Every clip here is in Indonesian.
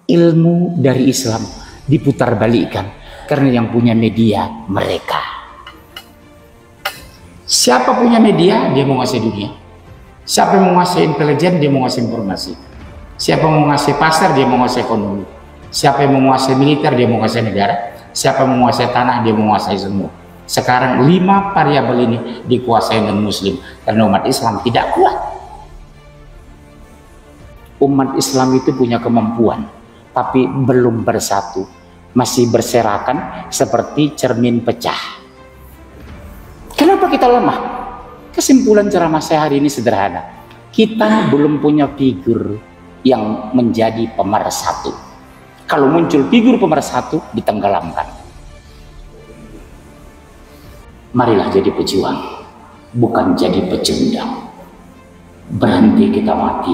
ilmu dari Islam diputarbalikkan karena yang punya media mereka. Siapa punya media, dia menguasai dunia. Siapa yang menguasai intelijen, dia menguasai informasi. Siapa yang menguasai pasar, dia menguasai ekonomi. Siapa yang menguasai militer, dia menguasai negara. Siapa yang menguasai tanah, dia menguasai semua. Sekarang 5 variabel ini dikuasai non muslim karena umat Islam tidak kuat. Umat Islam itu punya kemampuan tapi belum bersatu, masih berserakan seperti cermin pecah. Kenapa kita lemah? Kesimpulan ceramah saya hari ini sederhana. Kita belum punya figur yang menjadi pemersatu. Kalau muncul figur pemersatu, ditenggelamkan. Marilah jadi pejuang, bukan jadi pecundang. Berhenti kita mati,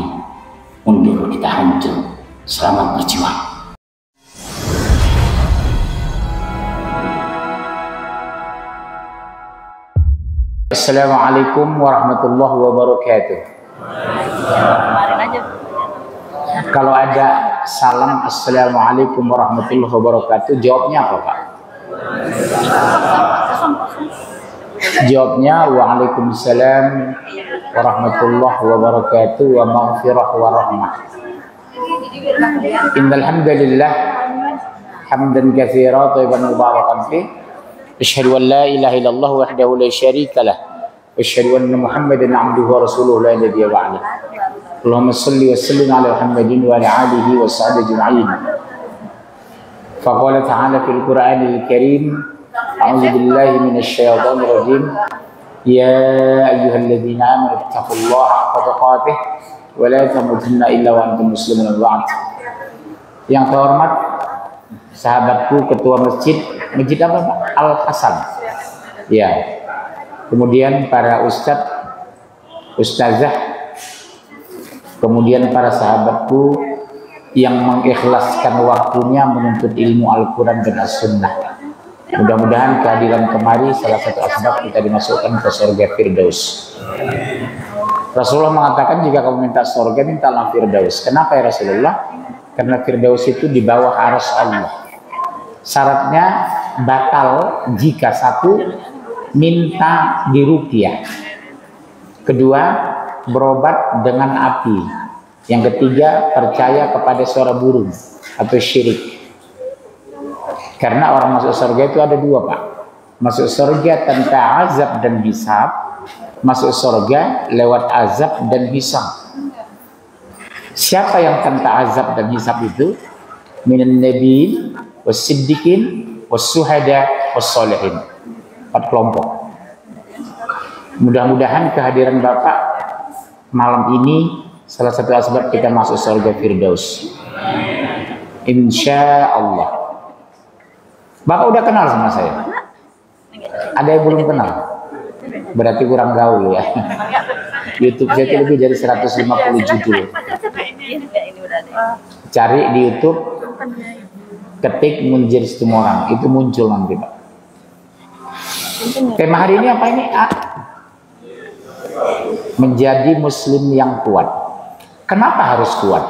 mundur kita hancur. Selamat berjuang. Assalamualaikum warahmatullahi wabarakatuh. Kalau ada salam assalamualaikum warahmatullahi wabarakatuh, jawabnya apa Pak? Jawabnya waalaikumsalam warahmatullahi wabarakatuh wa maghfirah wa rahmah. Innal hamdalillah hamdan katsiran thayyiban mubarakan fi. Asyhadu an la ilaha illallah wahdahu la syarika lah. Asyhadu anna Muhammadan abduhu wa rasuluhu la nabiyya ba'dah. Allahumma shalli wa sallim ala Muhammadin wa ala alihi wa sahbihi ajma'in. Faqala ta'ala fil Qur'anil Karim, a'udzu billahi minasy syaithanir rajim. Ya ayyuhalladzina amanu taqullaha haqqa tuqatih wa la tamutunna illa wa antum muslimun. Yang terhormat sahabatku ketua masjid apa Pak? Al Hasan. Ya. Kemudian para ustadz, ustazah, kemudian para sahabatku yang mengikhlaskan waktunya menuntut ilmu Al-Quran dan As-Sunnah. Mudah-mudahan kehadiran kemari salah satu asbab kita dimasukkan ke surga Firdaus. Rasulullah mengatakan jika kamu minta surga, mintalah Firdaus. Kenapa ya Rasulullah? Karena Firdaus itu di bawah arsy Allah. Syaratnya batal jika satu, minta diruqyah. Kedua, berobat dengan api. Yang ketiga, percaya kepada suara burung atau syirik. Karena orang masuk surga itu ada dua Pak. Masuk surga tanpa azab dan hisab, masuk surga lewat azab dan hisab. Siapa yang tanpa azab dan hisab itu? Minan nabiyyin was-siddiqin was-syuhada was-sholihin. 4 kelompok. Mudah-mudahan kehadiran Bapak malam ini salah satu asbab kita masuk surga Firdaus. Insya Allah. Bapak udah kenal sama saya? Ada yang belum kenal? Berarti kurang gaul ya. YouTube saya itu lebih dari 150 judul. Cari di YouTube, ketik Munzir Situmorang, itu muncul nanti Pak. Tema hari ini apa ini? Menjadi muslim yang kuat. Kenapa harus kuat?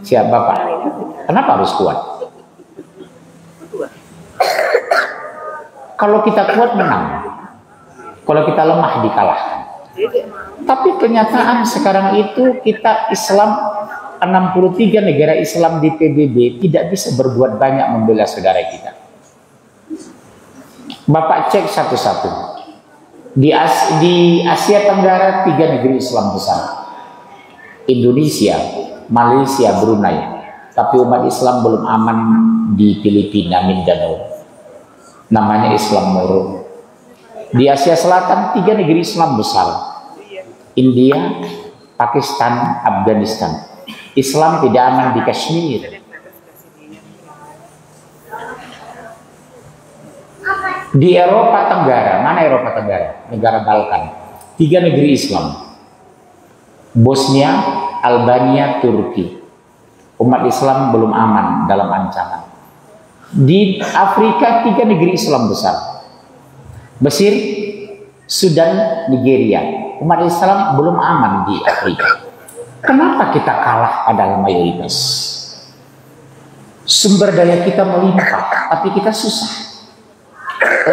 Siap Bapak? Kenapa harus kuat? Kalau kita kuat menang. Kalau kita lemah dikalahkan. Tapi kenyataan sekarang itu kita Islam 63 negara Islam di PBB tidak bisa berbuat banyak membela saudara kita. Bapak cek satu-satu. Di Asia Tenggara 3 negeri Islam besar. Indonesia, Malaysia, Brunei. Tapi umat Islam belum aman di Filipina, Mindanao. Namanya Islam Moro. Di Asia Selatan 3 negeri Islam besar. India, Pakistan, Afghanistan. Islam tidak aman di Kashmir. Di Eropa Tenggara, mana Eropa Tenggara? Negara Balkan. 3 negeri Islam. Bosnia, Albania, Turki. Umat Islam belum aman dalam ancaman. Di Afrika 3 negeri Islam besar. Mesir, Sudan, Nigeria. Umat Islam belum aman di Afrika. Kenapa kita kalah adalah mayoritas? Sumber daya kita melimpah, tapi kita susah.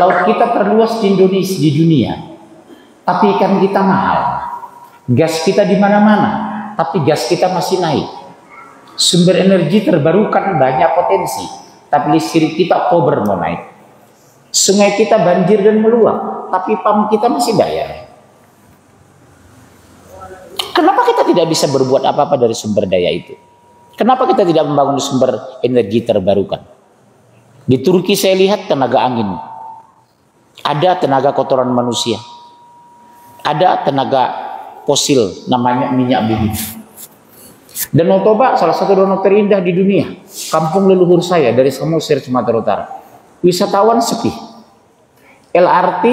Laut kita terluas di Indonesia, di dunia, tapi ikan kita mahal. Gas kita di mana-mana, tapi gas kita masih naik. Sumber energi terbarukan banyak potensi, tapi listrik kita kober mau naik. Sungai kita banjir dan meluap, tapi pam kita masih bayar. Kenapa kita tidak bisa berbuat apa-apa dari sumber daya itu? Kenapa kita tidak membangun sumber energi terbarukan? Di Turki saya lihat tenaga angin, ada tenaga kotoran manusia, ada tenaga fosil namanya minyak bumi. Danau Toba salah satu danau terindah di dunia, kampung leluhur saya dari Samosir, Sumatera Utara. Wisatawan sepi, LRT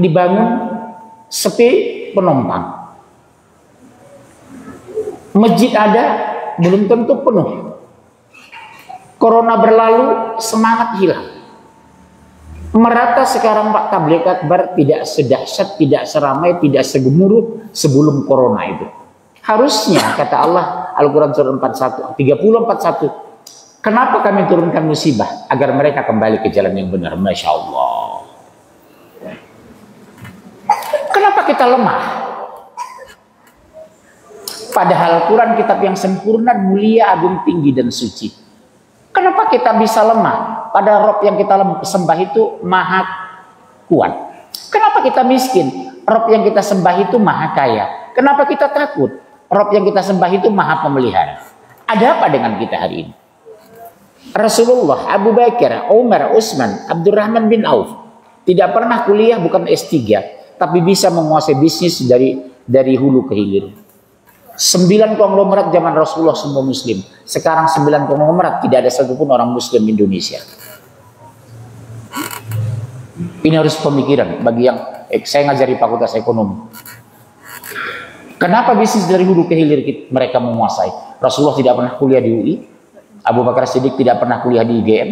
dibangun sepi penumpang. Masjid ada, belum tentu penuh. Corona berlalu, semangat hilang. Merata sekarang Pak Tabligh Akbar tidak sedahsyat, tidak seramai, tidak segemuruh sebelum Corona itu. Harusnya kata Allah, Al-Quran surah 30:41, kenapa kami turunkan musibah? Agar mereka kembali ke jalan yang benar. Masya Allah. Kenapa kita lemah? Padahal Al-Quran kitab yang sempurna, mulia, agung, tinggi, dan suci. Kenapa kita bisa lemah? Padahal Rob yang kita sembah itu maha kuat. Kenapa kita miskin? Rob yang kita sembah itu maha kaya. Kenapa kita takut? Rob yang kita sembah itu maha pemelihara. Ada apa dengan kita hari ini? Rasulullah, Abu Bakar, Umar, Utsman, Abdurrahman bin Auf tidak pernah kuliah, bukan S3, tapi bisa menguasai bisnis dari hulu ke hilir. 9 konglomerat zaman Rasulullah semua muslim. Sekarang 9 konglomerat tidak ada satupun orang muslim Indonesia. Ini harus pemikiran bagi yang saya ngajari fakultas ekonomi. Kenapa bisnis dari hulu ke hilir mereka menguasai? Rasulullah tidak pernah kuliah di UI, Abu Bakar Siddiq tidak pernah kuliah di IGM,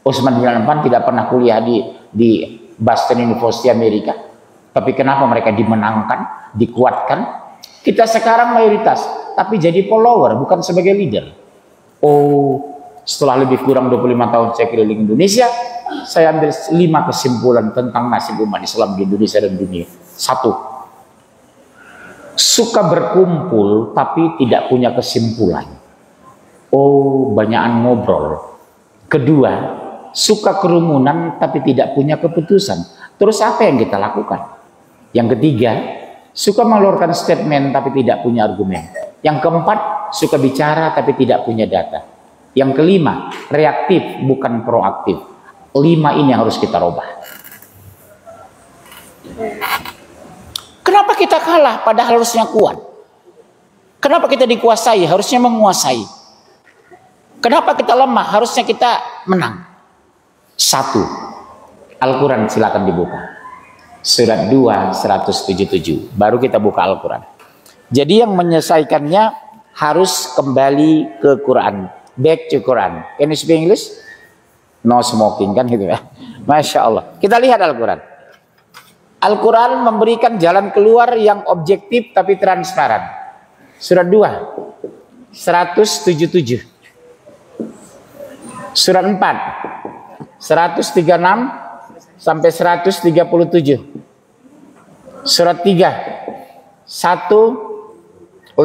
Utsman bin Affan tidak pernah kuliah di Boston University Amerika. Tapi kenapa mereka dimenangkan, dikuatkan? Kita sekarang mayoritas, tapi jadi follower, bukan sebagai leader. Oh, setelah lebih kurang 25 tahun saya keliling Indonesia, saya ambil 5 kesimpulan tentang nasib umat Islam di Indonesia dan dunia. 1, suka berkumpul tapi tidak punya kesimpulan. Oh, banyakan ngobrol. 2, suka kerumunan tapi tidak punya keputusan. Terus apa yang kita lakukan? Yang 3, suka mengeluarkan statement tapi tidak punya argumen. Yang 4, suka bicara tapi tidak punya data. Yang 5, reaktif bukan proaktif. 5 ini yang harus kita rubah. Kenapa kita kalah padahal harusnya kuat? Kenapa kita dikuasai? Harusnya menguasai. Kenapa kita lemah? Harusnya kita menang. 1, Al-Quran silakan dibuka. Surat 2, 177. Baru kita buka Al-Quran. Jadi yang menyelesaikannya harus kembali ke Quran. Back to Quran. Can you speak English? No smoking kan gitu ya. Masya Allah. Kita lihat Al-Quran. Al-Quran memberikan jalan keluar yang objektif tapi transparan. Surat 2, 177. Surat 4, 136 sampai 137. Surat 3, 159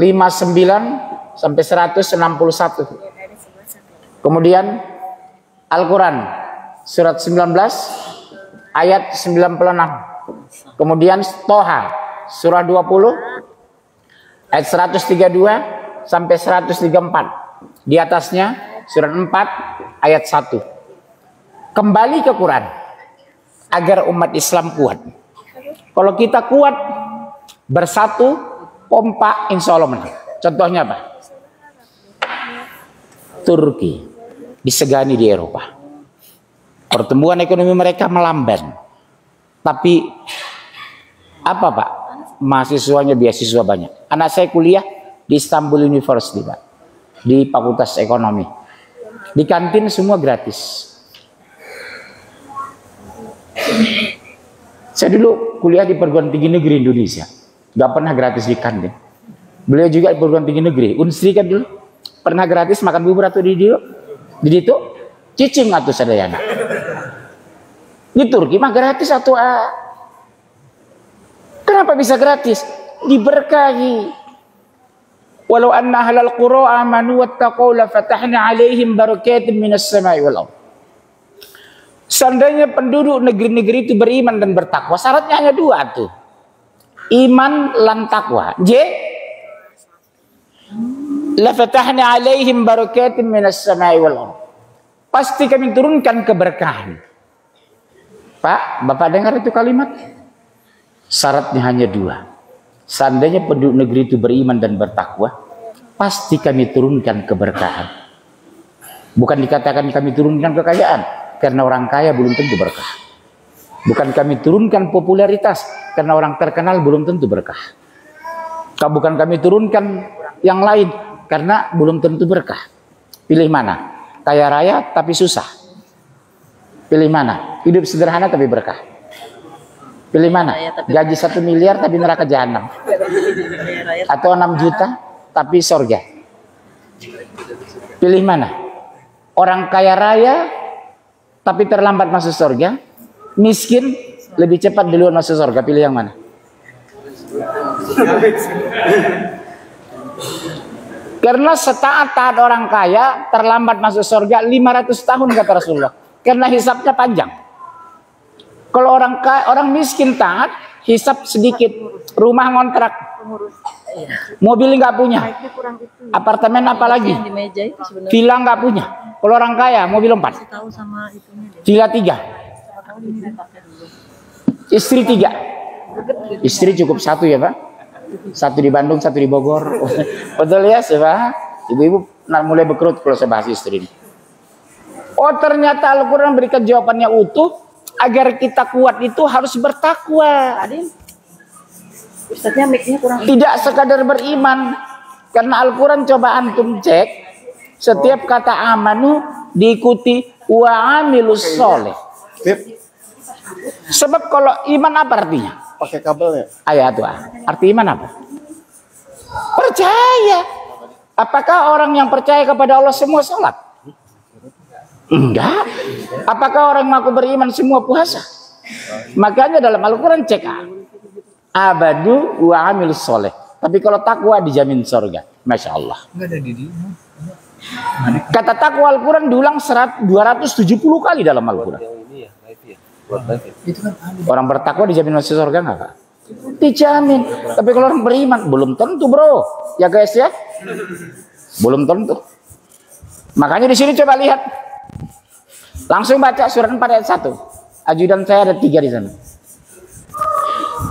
sampai 161. Kemudian Al-Quran surat 19 ayat 96. Kemudian Toha surah 20 ayat 132 sampai 134. Di atasnya surat 4 ayat 1. Kembali ke Quran agar umat Islam kuat. Kalau kita kuat, bersatu, kompak, insya Allah menang. Contohnya apa? Turki disegani di Eropa. Pertumbuhan ekonomi mereka melamban. Tapi apa Pak? Mahasiswanya beasiswa banyak. Anak saya kuliah di Istanbul University Pak, di Fakultas Ekonomi. Di kantin semua gratis. Saya dulu kuliah di perguruan tinggi negeri Indonesia, nggak pernah gratis di kantin. Beliau juga di perguruan tinggi negeri, Unsri kan dulu, pernah gratis makan bubur atau di dia? Di situ cicing atau sadayana. Di Turki mah gratis atau kenapa bisa gratis? Diberkahi. Walau anna ahlal qura amanu wattaqau la fatahna alaihim barakatin minas sama'i wal ardh. Seandainya penduduk negeri-negeri itu beriman dan bertakwa, syaratnya hanya dua tuh. Iman lan takwa. J. La fatahna alaihim barakatin minas sama'i wal ardh. Pasti kami turunkan keberkahan. Pak, Bapak dengar itu kalimat? Syaratnya hanya dua. Seandainya penduduk negeri itu beriman dan bertakwa, pasti kami turunkan keberkahan. Bukan dikatakan kami turunkan kekayaan, karena orang kaya belum tentu berkah. Bukan kami turunkan popularitas, karena orang terkenal belum tentu berkah. Bukan kami turunkan yang lain, karena belum tentu berkah. Pilih mana? Kaya raya tapi susah. Pilih mana? Hidup sederhana tapi berkah. Pilih mana? Gaji 1 miliar tapi neraka jahanam. Atau 6 juta tapi sorga. Pilih mana? Orang kaya raya tapi terlambat masuk sorga, miskin lebih cepat duluan masuk sorga. Pilih yang mana? Karena setaat-taat orang kaya terlambat masuk sorga 500 tahun kata Rasulullah. Karena hisapnya panjang. Kalau orang miskin taat, hisap sedikit, rumah ngontrak, mobil nggak punya, apartemen apalagi, villa nggak punya. Kalau orang kaya, mobil 4, villa 3, istri 3, istri cukup 1 ya Pak, 1 di Bandung, 1 di Bogor, betul ya sih Pak? Ibu-ibu mulai berkerut kalau saya bahas istri ini. Oh ternyata Al-Quran berikan jawabannya utuh. Agar kita kuat itu harus bertakwa. Ustadznya mic-nya kurang. Tidak sekadar beriman. Karena Al-Quran coba antum cek. Setiap kata amanu diikuti wa amilus soleh. Sebab kalau iman apa artinya? Pakai kabel ya? Ayat tuh. Arti iman apa? Percaya. Apakah orang yang percaya kepada Allah semua sholat? Enggak. Apakah orang mengaku beriman semua puasa? Makanya dalam Al-Quran cek abadu wa amil soleh. Tapi kalau takwa dijamin surga. Masya Allah. Kata takwa Al-Quran diulang 270 kali dalam Al-Quran. Orang bertakwa dijamin masuk surga enggak Pak? Dijamin. Tapi kalau orang beriman belum tentu bro. Ya guys ya. Belum tentu. Makanya di sini coba lihat. Langsung baca surat 4 ayat 1. Ajudan saya ada 3 di sana.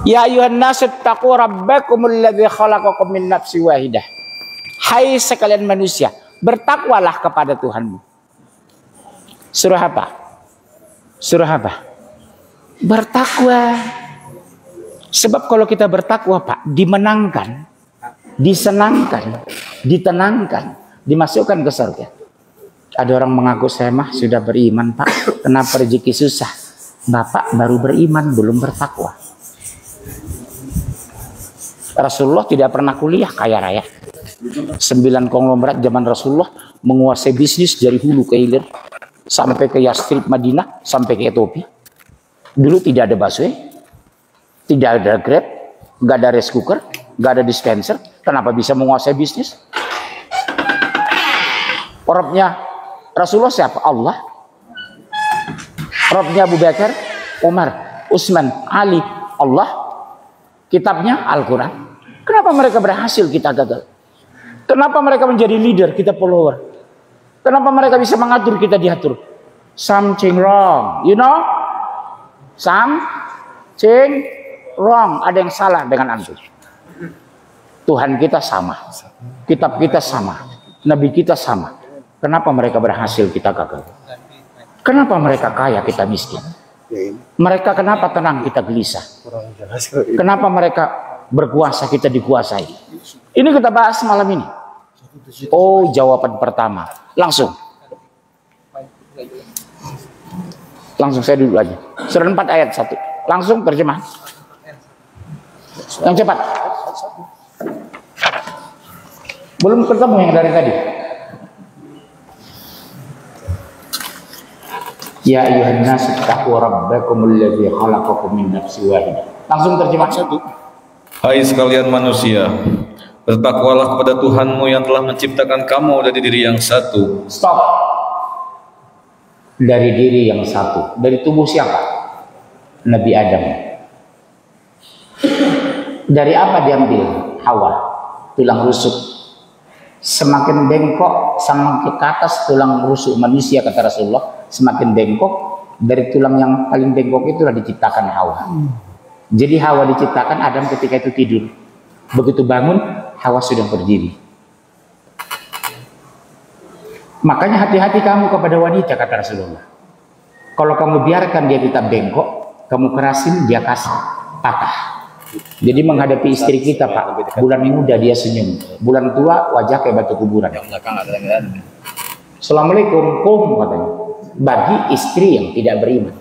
Ya ayuhan nasu taqu rabbakumul ladzi khalaqakum min nafsin wahidah. Hai sekalian manusia, bertakwalah kepada Tuhanmu. Surah apa? Surah apa? Bertakwa. Sebab kalau kita bertakwa Pak, dimenangkan, disenangkan, ditenangkan, dimasukkan ke surga. Ada orang mengaku saya mah sudah beriman Pak, kenapa rezeki susah? Bapak baru beriman, belum bertakwa. Rasulullah tidak pernah kuliah kaya raya. 9 konglomerat zaman Rasulullah menguasai bisnis dari hulu ke hilir. Sampai ke Yastrib Madinah, sampai ke Ethiopia. Dulu tidak ada busway, tidak ada Grab, nggak ada rice cooker, nggak ada dispenser. Kenapa bisa menguasai bisnis? Robnya Rasulullah siapa? Allah. Robnya Abu Bakar, Umar, Utsman, Ali, Allah. Kitabnya Al-Quran. Kenapa mereka berhasil, kita gagal? Kenapa mereka menjadi leader, kita follower? Kenapa mereka bisa mengatur, kita diatur? Something wrong, you know? Something wrong. Ada yang salah dengan antum. Tuhan kita sama, kitab kita sama, Nabi kita sama. Kenapa mereka berhasil, kita gagal? Kenapa mereka kaya, kita miskin? Mereka kenapa tenang, kita gelisah? Kenapa mereka berkuasa, kita dikuasai? Ini kita bahas malam ini. Oh, jawaban pertama. Langsung saya duduk aja. Surah 4 ayat 1. Langsung terjemah. Yang cepat. Belum ketemu yang dari tadi. Ya ayuhan nas taqu rabbakumul ladzi khalaqakum min nafsin wahidah. Langsung terjemah satu. Hai sekalian manusia, bertakwalah kepada Tuhanmu yang telah menciptakan kamu dari diri yang satu. Stop. Dari diri yang satu. Dari tubuh siapa? Nabi Adam. Dari apa diambil? Hawa, tulang rusuk. Semakin bengkok semakin ke atas tulang rusuk manusia, kata Rasulullah, semakin bengkok. Dari tulang yang paling bengkok itulah diciptakan Hawa. Jadi Hawa diciptakan, Adam ketika itu tidur. Begitu bangun, Hawa sudah berdiri. Makanya hati-hati kamu kepada wanita, kata Rasulullah. Kalau kamu biarkan dia tetap bengkok, kamu kerasin, dia kasar, patah. Jadi menghadapi istri kita, Pak, bulan muda dia senyum, bulan tua wajah kayak batu kuburan. Assalamualaikum, kum, katanya. Bagi istri yang tidak beriman.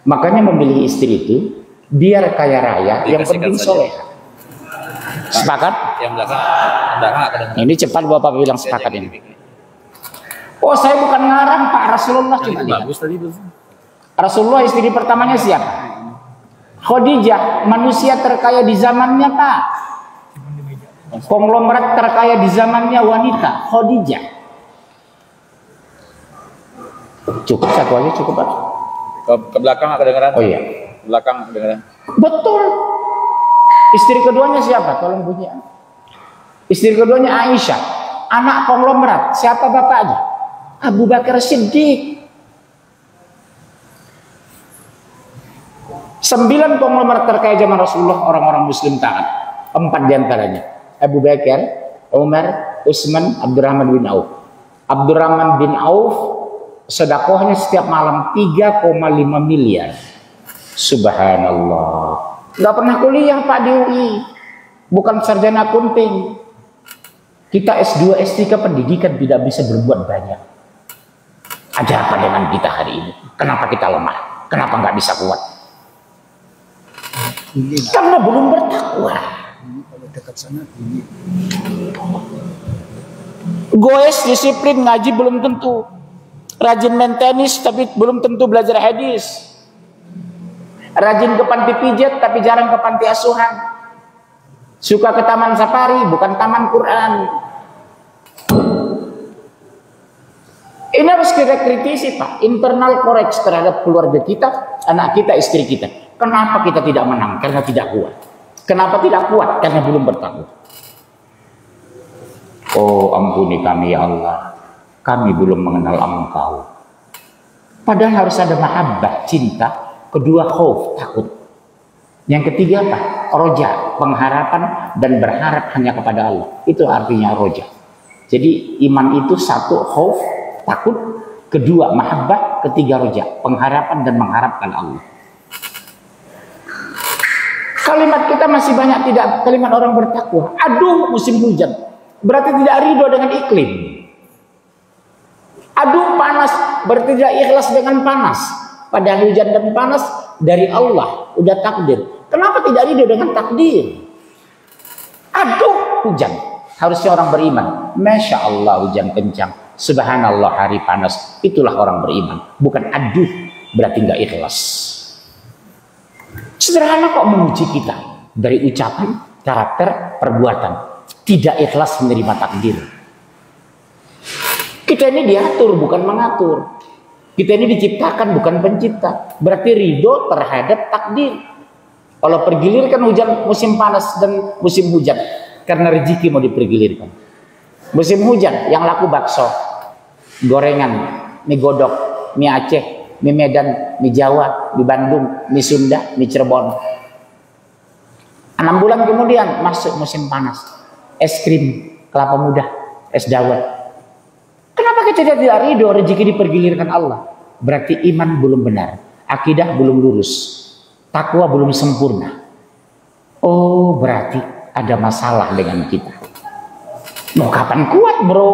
Makanya memilih istri itu biar kaya raya, yang penting soleh. Sepakat? Yang belakang. Ini cepat Bapak bilang sepakat ini. Oh, saya bukan ngarang, Pak. Rasulullah cuma lihat. Rasulullah istri pertamanya siapa? Khadijah, manusia terkaya di zamannya, Pak. Konglomerat terkaya di zamannya wanita, Khadijah. Cukup satu aja, cukup, Pak. Ke belakang kedengeran. Oh iya. Belakang kedengeran. Betul. Istri keduanya siapa? Tolong bunyi. Istri keduanya Aisyah, anak konglomerat. Siapa bapaknya? Abu Bakar Siddiq. 9 konglomerat terkaya zaman Rasulullah, orang-orang Muslim taat. 4 diantaranya Abu Bakar, Umar, Utsman, Abdurrahman bin Auf. Abdurrahman bin Auf sedekahnya setiap malam 3,5 miliar. Subhanallah. Gak pernah kuliah, Pak, di UI. Bukan sarjana akunting. Kita S2, S3 pendidikan tidak bisa berbuat banyak. Ada apa dengan kita hari ini? Kenapa kita lemah? Kenapa nggak bisa kuat? Karena belum bertakwa. Goes disiplin ngaji belum tentu. Rajin main tenis tapi belum tentu belajar hadis. Rajin ke panti pijat tapi jarang ke panti asuhan. Suka ke taman safari bukan taman Quran. Ini harus kita kritisi, Pak. Internal koreks terhadap keluarga kita, anak kita, istri kita. Kenapa kita tidak menang? Karena tidak kuat. Kenapa tidak kuat? Karena belum bertakwa. Oh, ampuni kami ya Allah. Kami belum mengenal Engkau. Padahal harus ada mahabbah, cinta. Kedua, khauf, takut. Yang ketiga apa? Roja, pengharapan dan berharap hanya kepada Allah. Itu artinya roja. Jadi iman itu satu, khauf, takut. Kedua, mahabbah. Ketiga, roja, pengharapan dan mengharapkan Allah. Kalimat kita masih banyak tidak kalimat orang bertakwa. Aduh, musim hujan. Berarti tidak ridho dengan iklim. Aduh, panas. Berarti tidak ikhlas dengan panas. Padahal hujan dan panas dari Allah. Udah takdir. Kenapa tidak ridho dengan takdir? Aduh, hujan. Harusnya orang beriman. Masya Allah hujan kencang. Subhanallah hari panas. Itulah orang beriman. Bukan aduh, berarti nggak ikhlas. Sederhana kok memuji kita. Dari ucapan, karakter, perbuatan. Tidak ikhlas menerima takdir. Kita ini diatur, bukan mengatur. Kita ini diciptakan, bukan pencipta. Berarti ridho terhadap takdir. Allah pergilirkan hujan musim panas dan musim hujan. Karena rezeki mau dipergilirkan. Musim hujan, yang laku bakso, gorengan, mie godok, mie Aceh, mie Medan, mie Jawa, mie Bandung, mie Sunda, mie Cirebon. 6 bulan kemudian masuk musim panas. Es krim, kelapa muda, es dawet. Kenapa kita tidak ridho rezeki dipergilirkan Allah? Berarti iman belum benar, akidah belum lurus, takwa belum sempurna. Oh, berarti ada masalah dengan kita. Mau kapan kuat, bro?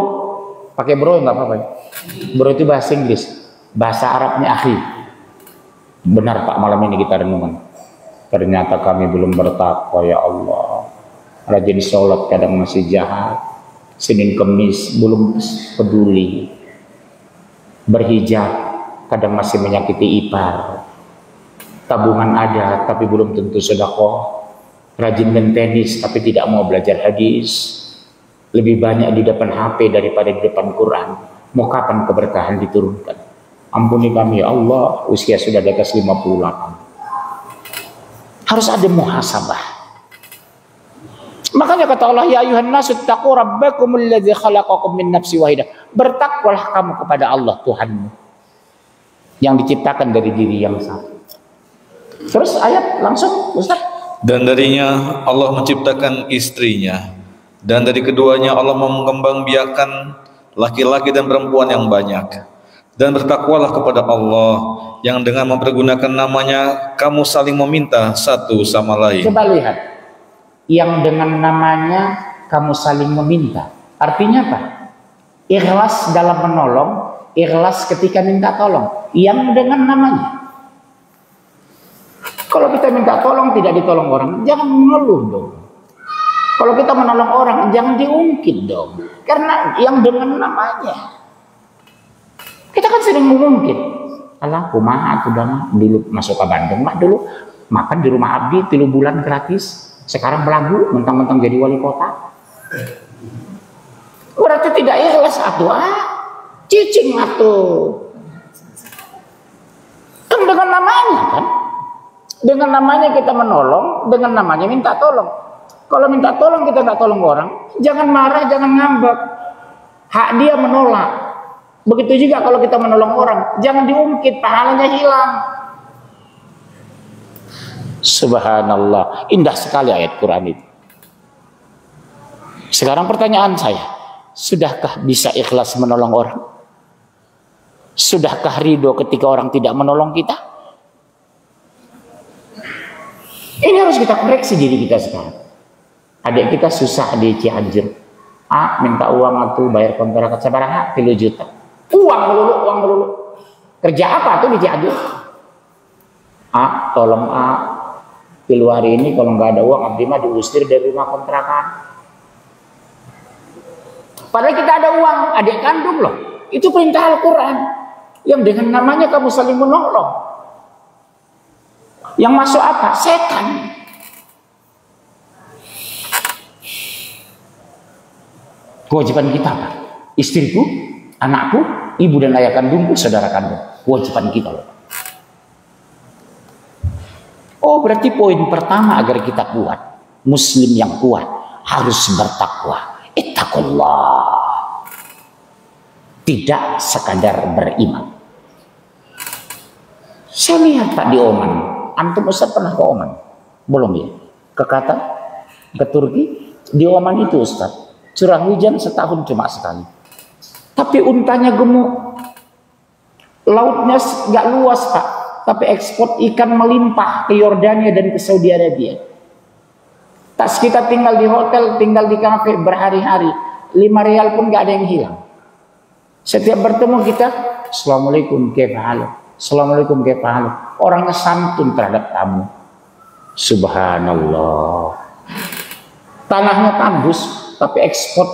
Pakai bro nggak apa-apa. Bro itu bahasa Inggris. Bahasa Arabnya akhi. Benar, Pak, malam ini kita renungan. Ternyata kami belum bertakwa, ya Allah. Rajin sholat kadang masih jahat. Senin Kemis belum peduli. Berhijab kadang masih menyakiti ipar. Tabungan ada tapi belum tentu sedekah. Rajin main tenis tapi tidak mau belajar hadis. Lebih banyak di depan HP daripada di depan Quran. Mau kapan keberkahan diturunkan? Ampuni kami ya Allah, usia sudah di atas 58. Harus ada muhasabah. Makanya kata Allah, ya ayuhan nasu taqu rabbakumul ladzi khalaqakum min nafsin wahidah. Bertakwalah kamu kepada Allah Tuhanmu yang diciptakan dari diri yang satu. Terus ayat langsung Ustaz. Dan darinya Allah menciptakan istrinya, dan dari keduanya Allah mengembangbiakan laki-laki dan perempuan yang banyak. Dan bertakwalah kepada Allah yang dengan mempergunakan namanya kamu saling meminta satu sama lain. Coba lihat, yang dengan namanya kamu saling meminta, artinya apa? Ikhlas dalam menolong, ikhlas ketika minta tolong, yang dengan namanya. Kalau kita minta tolong tidak ditolong orang, jangan mengeluh dong. Kalau kita menolong orang, jangan diungkit dong. Karena yang dengan namanya. Kita kan sering mengungkit. Alah, kumaha tuh dong, dulu masuk ke Bandung, mah dulu makan di rumah abdi 3 bulan gratis. Sekarang belagu, mentang-mentang jadi wali kota. Berarti tidak ikhlas atuh, cicing atuh. Kan dengan namanya kan. Dengan namanya kita menolong, dengan namanya minta tolong. Kalau minta tolong kita tak tolong orang, jangan marah, jangan ngambek. Hak dia menolak. Begitu juga kalau kita menolong orang, jangan diungkit, pahalanya hilang. Subhanallah, indah sekali ayat Quran itu. Sekarang pertanyaan saya, sudahkah bisa ikhlas menolong orang? Sudahkah ridho ketika orang tidak menolong kita? Ini harus kita koreksi diri kita sekarang. Adik kita susah di Cianjur, minta uang waktu bayar kontrak sabaraha 3 juta. Uang melulu. Kerja apa tuh di Cianjur? Tolong pilu hari ini kalau nggak ada uang abdi mah diusir dari rumah kontrakan. Padahal kita ada uang, adik kandung loh. Itu perintah Al-Quran. Yang dengan namanya kamu saling menolong. Yang masuk apa? Setan. Kewajiban kita apa? Istriku, anakku, ibu dan ayah kandungku, saudara kandung. Kewajiban kita loh. Oh, berarti poin pertama agar kita kuat, muslim yang kuat harus bertakwa. Ittaqullah. Tidak sekadar beriman. Saya lihat Pak di Oman. Antum Ustaz pernah ke Oman? Belum ya? Ke Qatar? Ke Turki? Di Oman itu Ustaz, curah hujan setahun cuma sekali. Tapi untanya gemuk. Lautnya nggak luas Pak. Tapi ekspor ikan melimpah ke Yordania dan ke Saudi Arabia. Tas kita tinggal di hotel, tinggal di kafe berhari-hari. 5 rial pun nggak ada yang hilang. Setiap bertemu kita, Assalamualaikum kefahal. Assalamualaikum kefahal. Orangnya santun terhadap tamu. Subhanallah. Tanahnya tandus, tapi ekspor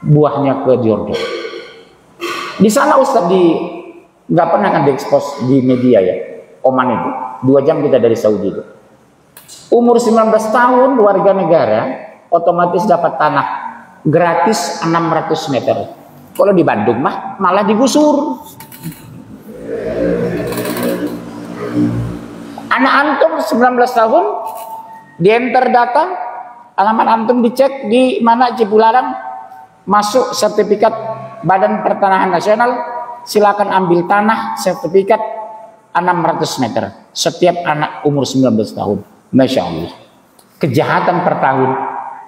buahnya ke Jordan. Di sana Ustaz nggak pernah kan diekspos di media ya. Oman itu 2 jam kita dari Saudi itu. Umur 19 tahun warga negara otomatis dapat tanah gratis 600 meter. Kalau di Bandung mah malah digusur. Anak antum 19 tahun dienter data, alamat antum dicek di mana Cipularang, masuk sertifikat Badan Pertanahan Nasional, silakan ambil tanah sertifikat 600 meter setiap anak umur 19 tahun. Masya Allah. Kejahatan per tahun,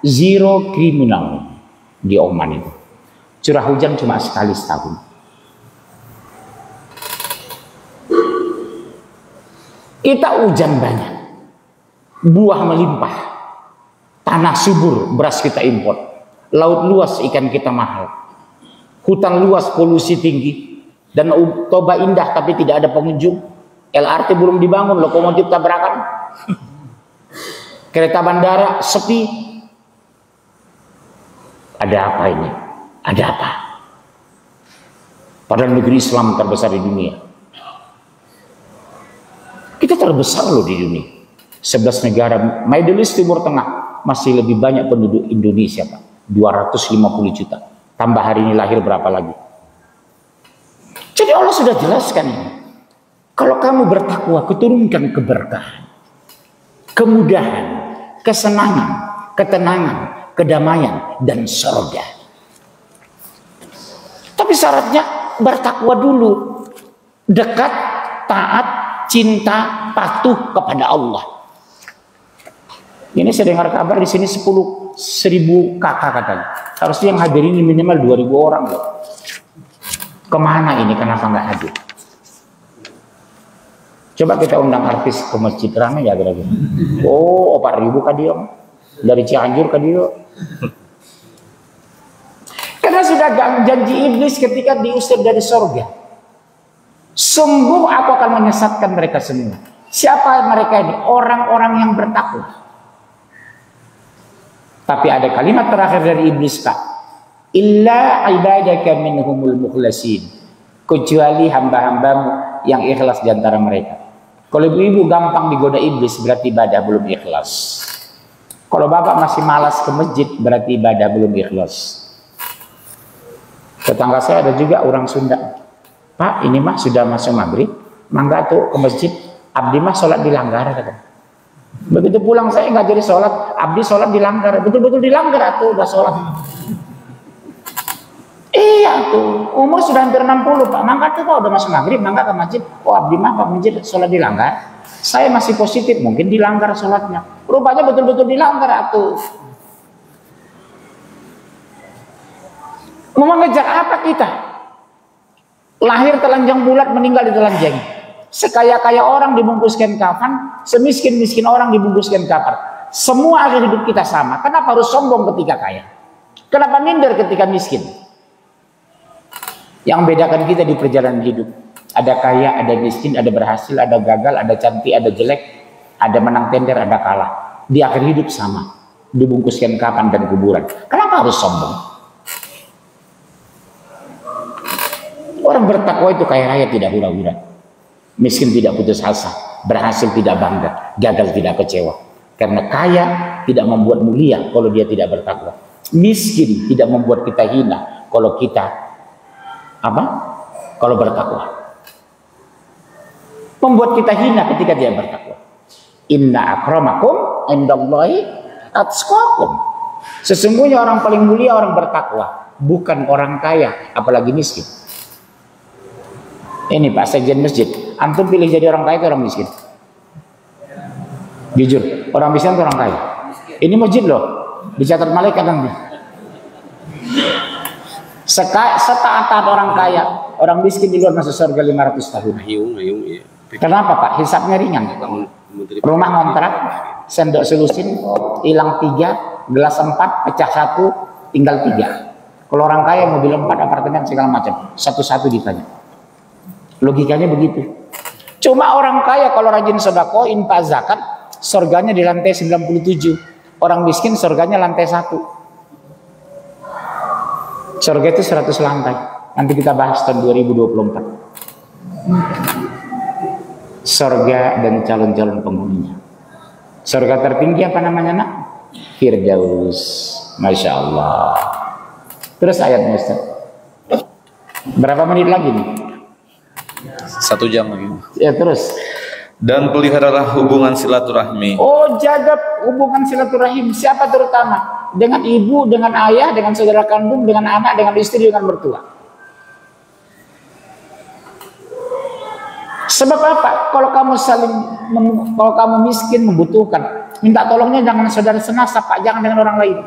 zero kriminal di Oman itu. Curah hujan cuma sekali setahun. Kita hujan banyak, buah melimpah, tanah subur, beras kita impor, laut luas, ikan kita mahal, hutan luas, polusi tinggi, dan Toba indah tapi tidak ada pengunjung. LRT belum dibangun, lokomotif tabrakan, kereta bandara sepi. Ada apa ini? Ada apa? Padahal negeri Islam terbesar di dunia. Kita terbesar loh di dunia. 11 negara Middle East, Timur Tengah, masih lebih banyak penduduk Indonesia, Pak. 250 juta. Tambah hari ini lahir berapa lagi? Jadi Allah sudah jelaskan ini. Kalau kamu bertakwa, kuturunkan keberkahan, kemudahan, kesenangan, ketenangan, kedamaian, dan surga. Tapi syaratnya bertakwa dulu. Dekat, taat, cinta, patuh kepada Allah. Ini saya dengar kabar di sini 10.000 kakak katanya. Harusnya yang hadir ini minimal 2.000 orang loh. Kemana ini? Kenapa nggak hadir? Coba kita undang artis ke masjid, ramai ya kira-kira. Oh, 4.000 kah dia? Dari Cianjur kah dia? Karena sudah janji iblis ketika diusir dari surga. Sungguh aku akan menyesatkan mereka semua. Siapa mereka ini? Orang-orang yang bertakwa. Tapi ada kalimat terakhir dari iblis, Pak. Illa ibadaka minhumul mukhlasin. Kecuali hamba-hambamu yang ikhlas di antara mereka. Kalau ibu-ibu gampang digoda iblis, berarti ibadah belum ikhlas. Kalau bapak masih malas ke masjid, berarti ibadah belum ikhlas. Tetangga saya ada juga orang Sunda. Pak, ini mah sudah masuk maghrib, mangga tuh ke masjid. Abdi mah sholat di langgar, kata. Begitu pulang saya nggak jadi sholat, abdi sholat dilanggar, betul-betul dilanggar tuh udah sholat. Iya tuh, umur sudah hampir 60 Pak, mangga tuh Pak udah masuk maghrib, mangga ke masjid. Oh abdi mah Pak masjid sholat dilanggar, saya masih positif, mungkin dilanggar sholatnya. Rupanya betul-betul dilanggar tuh. Mau mengejar apa kita? Lahir telanjang bulat, meninggal di telanjang. Sekaya-kaya orang dibungkuskan kafan, semiskin-miskin orang dibungkuskan kafan. Semua akhir hidup kita sama. Kenapa harus sombong ketika kaya? Kenapa minder ketika miskin? Yang bedakan kita di perjalanan hidup. Ada kaya, ada miskin, ada berhasil, ada gagal, ada cantik, ada jelek, ada menang tender, ada kalah. Di akhir hidup sama. Dibungkuskan kafan dan kuburan. Kenapa harus sombong? Orang bertakwa itu kaya raya tidak hura-hura. Miskin tidak putus asa, berhasil tidak bangga, gagal tidak kecewa. Karena kaya tidak membuat mulia kalau dia tidak bertakwa. Miskin tidak membuat kita hina kalau kita apa? Kalau bertakwa. Membuat kita hina ketika dia bertakwa. Inna akramakum indallahi atqakum. Sesungguhnya orang paling mulia orang bertakwa, bukan orang kaya, apalagi miskin. Ini Pak Sekjen masjid, antum pilih jadi orang kaya atau orang miskin? Jujur, orang miskin atau orang kaya? Ini masjid loh, dicatat malaikat nanti. Setaat orang kaya, orang miskin di luar masuk surga 500 tahun. Iya. Kenapa Pak? Hisapnya ringan. Rumah kontrak, sendok selusin, hilang 3, gelas 4, pecah 1, tinggal 3. Kalau orang kaya mobil 4, apartemen segala macam, satu-satu ditanya. Logikanya begitu. Cuma orang kaya kalau rajin sedekah, infak, zakat, surganya di lantai 97. Orang miskin surganya lantai 1. Surga itu 100 lantai. Nanti kita bahas tahun 2024. Surga dan calon-calon penghuninya. Surga tertinggi apa namanya nak? Firdaus. Masya Allah. Terus ayatnya Ustaz. Berapa menit lagi nih? 1 jam lagi. Ya terus. Dan peliharalah hubungan silaturahmi. Oh, jaga hubungan silaturahim. Siapa terutama? Dengan ibu, dengan ayah, dengan saudara kandung, dengan anak, dengan istri, dengan mertua. Sebab apa? Kalau kamu miskin, membutuhkan, minta tolongnya jangan saudara senasab, Pak, jangan dengan orang lain.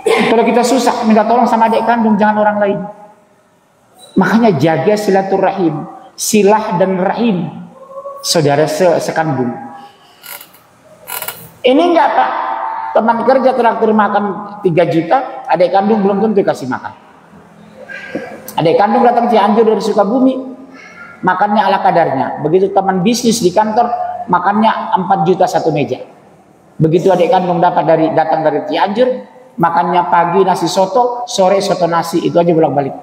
Kalau kita susah, minta tolong sama adik kandung, jangan orang lain. Makanya jaga silaturahim, silah dan rahim, saudara sekandung. Ini enggak Pak, teman kerja traktir makan 3 juta, adik kandung belum tentu kasih makan. Adik kandung datang Cianjur dari Sukabumi, makannya ala kadarnya. Begitu teman bisnis di kantor, makannya 4 juta 1 meja. Begitu adik kandung datang dari Cianjur, makannya pagi nasi soto, sore soto nasi, itu aja bolak-balik.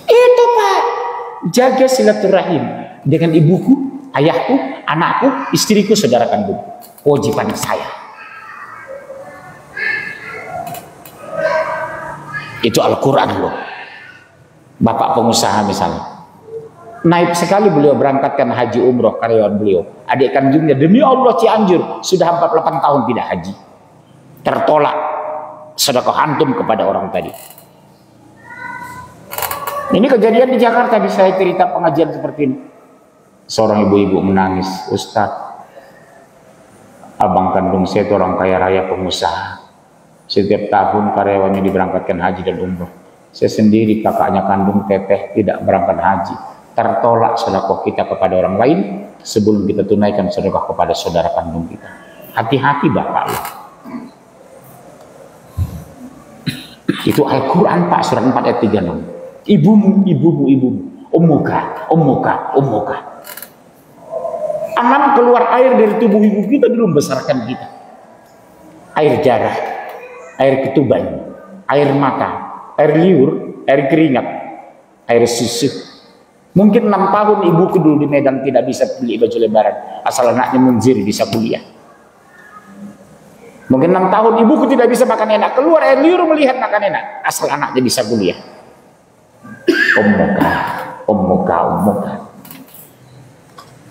Itu Pak, jaga silaturahim dengan ibuku, ayahku, anakku, istriku, saudara kandung. Kewajiban saya. Itu Al-Quran loh. Bapak pengusaha misalnya, naib sekali beliau berangkatkan haji umroh karyawan beliau. Adik kandungnya demi Allah Cianjur sudah 48 tahun tidak haji. Tertolak sedekah antum kepada orang tadi. Ini kejadian di Jakarta, bisa saya cerita pengajian seperti ini. Seorang ibu-ibu menangis, Ustadz, abang kandung saya itu orang kaya raya pengusaha. Setiap tahun karyawannya diberangkatkan haji dan umroh. Saya sendiri kakaknya kandung teteh tidak berangkat haji. Tertolak sedekah kita kepada orang lain sebelum kita tunaikan sedekah kepada saudara kandung kita. Hati-hati Bapak. Itu Al-Quran Pak, surat 4 ayat 36. Ibumu, ibumu, ibumu, ummuka, ummuka, ummuka. 6 keluar air dari tubuh ibu kita dulu membesarkan kita. Air darah, air ketuban, air mata, air liur, air keringat, air susu. Mungkin 6 tahun ibuku dulu di Medan tidak bisa beli baju lebaran, asal anaknya munzir bisa kuliah. Mungkin 6 tahun ibuku tidak bisa makan enak, keluar air liur melihat makan enak, asal anaknya bisa kuliah. Ummuka, ummuka, ummuka.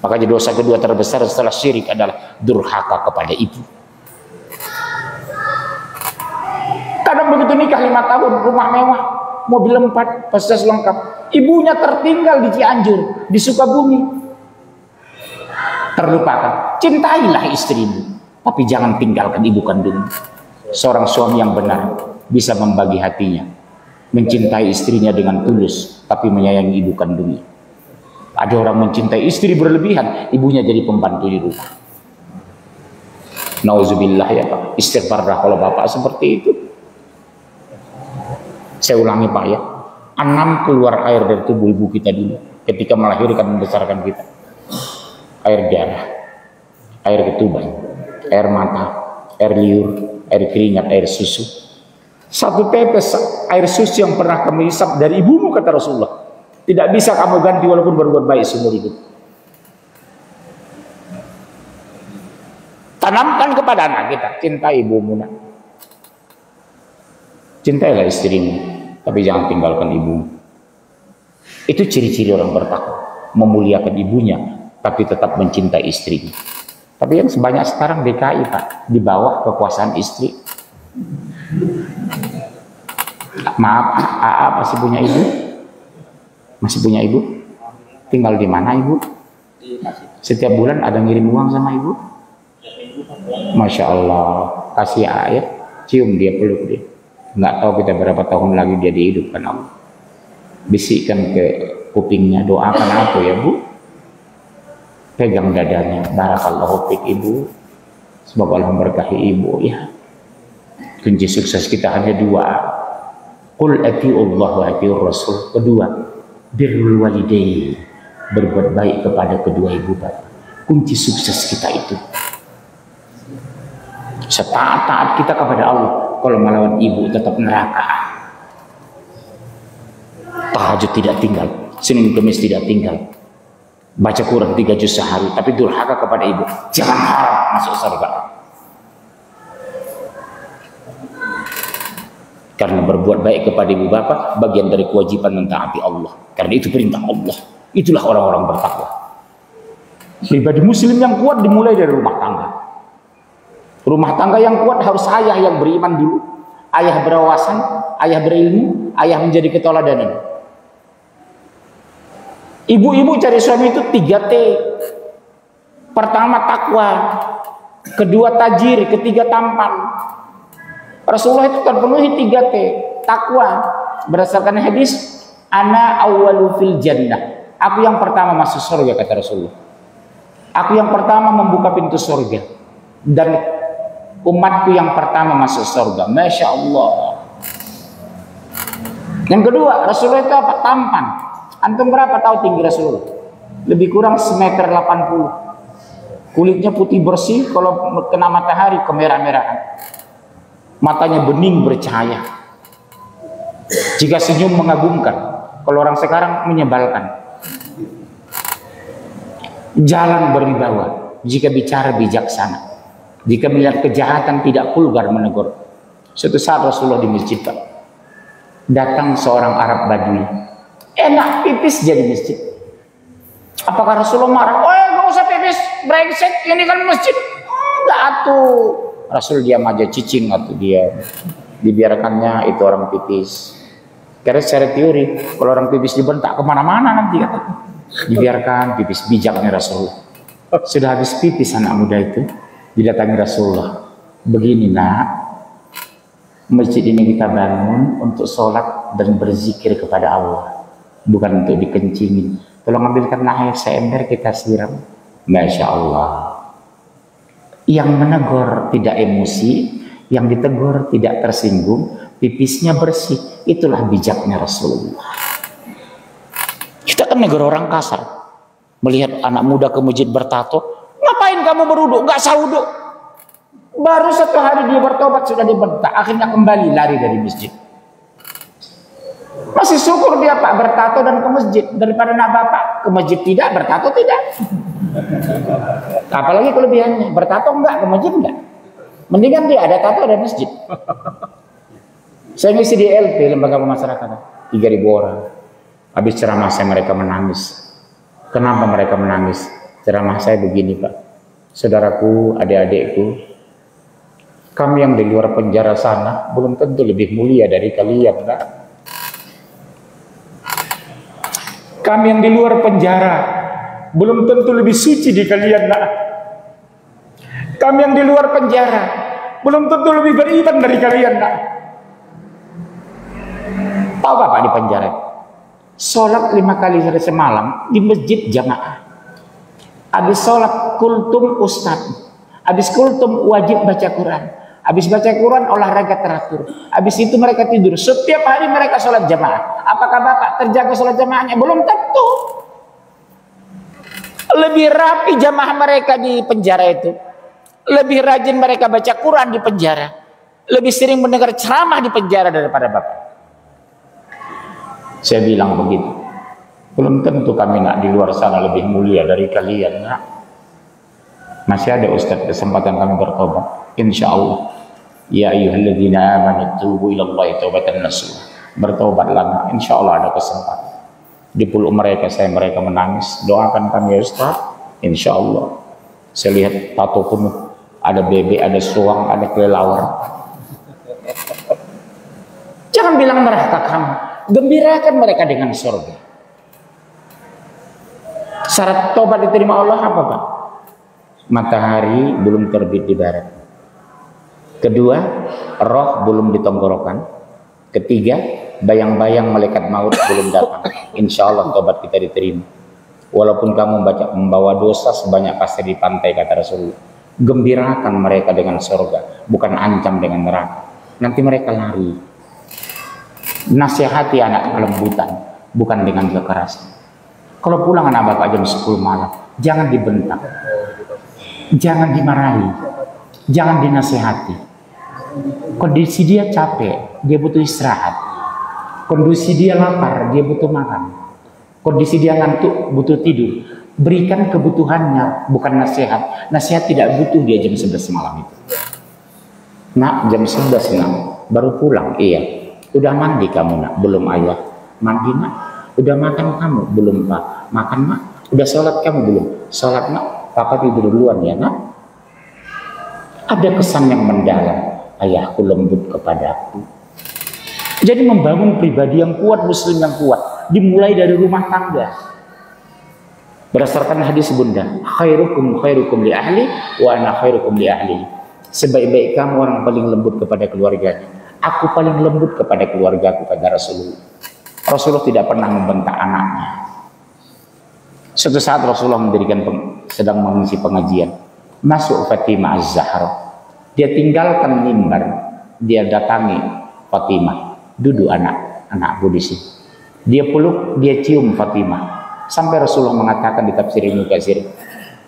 Makanya dosa kedua terbesar setelah syirik adalah durhaka kepada ibu. Kadang begitu nikah 5 tahun, rumah mewah, mobil 4, fasilitas lengkap, ibunya tertinggal di Cianjur, di Sukabumi. Terlupakan. Cintailah istrimu, tapi jangan tinggalkan ibu kandung. Seorang suami yang benar bisa membagi hatinya, mencintai istrinya dengan tulus, tapi menyayangi ibu kandungnya. Ada orang mencintai istri berlebihan, ibunya jadi pembantu di rumah. Nauzubillah ya Pak, istighfarlah kalau bapak seperti itu. Saya ulangi Pak ya, 6 keluar air dari tubuh ibu kita dulu ketika melahirkan membesarkan kita. Air darah, air ketuban, air mata, air liur, air keringat, air susu. 1 tetes air susu yang pernah kamu hisap dari ibumu, kata Rasulullah, tidak bisa kamu ganti walaupun berbuat baik seumur hidup. Tanamkan kepada anak kita, cintai ibumu nak. Cintailah istrimu, tapi jangan tinggalkan ibumu. Itu ciri-ciri orang bertakwa, memuliakan ibunya, tapi tetap mencintai istrinya. Tapi yang sebanyak sekarang DKI Pak, di bawah kekuasaan istri. Maaf, AA masih punya ibu? Masih punya ibu? Tinggal di mana ibu? Setiap bulan ada ngirim uang sama ibu? Masya Allah, kasih AA ya, cium dia, peluk dia. Nggak tahu kita berapa tahun lagi dia dihidupkan Allah. Bisikkan ke kupingnya, doakan aku ya Bu. Pegang dadanya, barakallahu fik ibu. Semoga Allah memberkahi ibu ya. Kunci sukses kita hanya 2. Qul ati'ullah wa ati'ur rasul. Kedua, birrul walidain, berbuat baik kepada kedua ibu bapak. Kunci sukses kita itu. Setaat-taat kita kepada Allah, kalau melawan ibu tetap neraka. Tahajud tidak tinggal, Senin Kemis tidak tinggal, baca Quran 3 juz sehari, tapi durhaka kepada ibu, jangan harap masuk surga. Karena berbuat baik kepada ibu bapak bagian dari kewajiban mentaati Allah, karena itu perintah Allah. Itulah orang-orang bertakwa. Pribadi muslim yang kuat dimulai dari rumah tangga. Rumah tangga yang kuat harus ayah yang beriman dulu, ayah berwawasan, ayah berilmu, ayah menjadi keteladanan. Ibu-ibu cari suami itu 3T. Pertama takwa, kedua tajir, ketiga tampan. Rasulullah itu terpenuhi 3T. Takwa berdasarkan hadis, ana awwalu fil jannah. Aku yang pertama masuk surga, kata Rasulullah. Aku yang pertama membuka pintu surga, dan umatku yang pertama masuk surga. Masya Allah. Yang kedua, Rasulullah itu apa? Tampan. Antum berapa tahu tinggi Rasulullah? Lebih kurang 1,80 m. Kulitnya putih bersih, kalau kena matahari kemerah-merahan. Matanya bening bercahaya. Jika senyum mengagumkan, kalau orang sekarang menyebalkan. jalan berwibawa, jika bicara bijaksana, jika melihat kejahatan tidak vulgar menegur. Suatu saat Rasulullah di masjid, Pak, datang seorang Arab Badui, enak pipis jadi masjid. Apakah Rasulullah marah? Oh, nggak usah pipis, brengsek, ini kan masjid. Enggak atuh. Rasul diam aja, cicing atau dia dibiarkannya itu orang pipis. Karena secara teori, kalau orang pipis dibentak kemana-mana nanti kata. Dibiarkan pipis, bijaknya Rasulullah. Sudah habis pipis anak muda itu, didatangi Rasulullah. Begini nak, masjid ini kita bangun untuk sholat dan berzikir kepada Allah, bukan untuk dikencingin. Tolong ambilkan air seember kita siram. Masya Allah. Yang menegur tidak emosi, yang ditegur tidak tersinggung, pipisnya bersih. Itulah bijaknya Rasulullah. Kita kan negur orang kasar. Melihat anak muda ke masjid bertato, ngapain kamu berwudu? Nggak sah wudu. Baru 1 hari dia bertobat sudah dibentak. Akhirnya kembali lari dari masjid. Masih syukur dia Pak bertato dan ke masjid, daripada nak bapak ke masjid tidak, bertato tidak. Apalagi kelebihannya, bertato enggak, ke masjid enggak. Mendingan dia ada tato ada masjid. Saya ngisi di LP, Lembaga Pemasyarakatan, 3.000 orang. Habis ceramah saya mereka menangis. Kenapa mereka menangis? Ceramah saya begini Pak, saudaraku, adik-adikku, kami yang di luar penjara sana belum tentu lebih mulia dari kalian Pak. Kami yang di luar penjara belum tentu lebih suci di kalian Nak. Kami yang di luar penjara belum tentu lebih beriman dari kalian Nak. Tahu Bapak di penjara? Sholat 5 kali semalam di masjid jamaah. Habis sholat kultum ustaz. Habis kultum wajib baca Quran. Habis baca Quran olahraga teratur. Habis itu mereka tidur. Setiap hari mereka sholat jamaah. Apakah Bapak terjaga sholat jamaahnya? Belum tentu. Lebih rapi jamaah mereka di penjara itu. Lebih rajin mereka baca Quran di penjara. Lebih sering mendengar ceramah di penjara daripada Bapak. Saya bilang begitu. Belum tentu kami nak di luar sana lebih mulia dari kalian nak. Masih ada Ustaz kesempatan kami bertobat. Insya Allah. Ya ayyuhalladzina amanu tubu ilallahi taubatan nasuha. Bertobatlah nak. Insya Allah ada kesempatan. Di peluk mereka mereka menangis. Doakan kami ya Ustaz. Insya Allah. Saya lihat tato penuh. Ada bebek, ada suang, ada kelelawar. Jangan bilang neraka kamu. Gembirakan mereka dengan surga. Syarat tobat diterima Allah apa Pak? Matahari belum terbit di barat. Kedua, roh belum di tenggorokan. Ketiga, bayang-bayang malaikat maut belum datang. Insya Allah tobat kita diterima. Walaupun kamu membawa dosa sebanyak pasir di pantai, kata Rasulullah. Gembirakan mereka dengan surga, bukan ancam dengan neraka. Nanti mereka lari. Nasihati anak kelembutan, bukan dengan kekerasan. Kalau pulang anak bapak jam 10 malam, jangan dibentak, jangan dimarahi, jangan dinasihati. Kondisi dia capek, dia butuh istirahat. Kondisi dia lapar, dia butuh makan. Kondisi dia ngantuk, butuh tidur. Berikan kebutuhannya, bukan nasihat. Nasihat tidak butuh dia jam 11 malam itu. Nak, jam 11 nak, baru pulang. Iya. Udah mandi kamu nak? Belum ayah. Mandi nak? Udah makan kamu? Belum Pak. Makan nak? Udah sholat kamu? Belum. Sholat nak? Papa tidur duluan ya nak. Ada kesan yang mendalam. Ayahku lembut kepadaku. Jadi membangun pribadi yang kuat, muslim yang kuat, dimulai dari rumah tangga. Berdasarkan hadis Bunda, khairukum khairukum li ahli wa ana khairukum li ahli. Sebaik-baik kamu orang paling lembut kepada keluarganya. Aku paling lembut kepada keluargaku, kata Rasulullah. Rasulullah tidak pernah membentak anaknya. Suatu saat Rasulullah sedang mengisi pengajian. Masuk Fatimah Az-Zahra. Dia tinggalkan mimbar. Dia datangi Fatimah. Duduk anakku di sini. Dia peluk, dia cium Fatimah. Sampai Rasulullah mengatakan di tafsir Ibnu Katsir,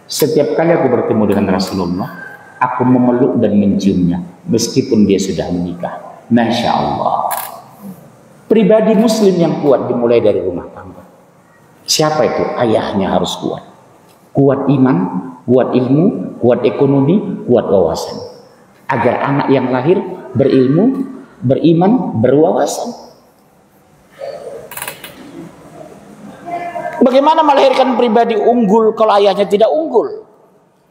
setiap kali aku bertemu dengan Rasulullah, aku memeluk dan menciumnya, meskipun dia sudah menikah. Masya Allah. Pribadi muslim yang kuat dimulai dari rumah tangga. Siapa itu? Ayahnya harus kuat. kuat iman, kuat ilmu, kuat ekonomi, kuat wawasan. Agar anak yang lahir berilmu, beriman, berwawasan. Bagaimana melahirkan pribadi unggul kalau ayahnya tidak unggul?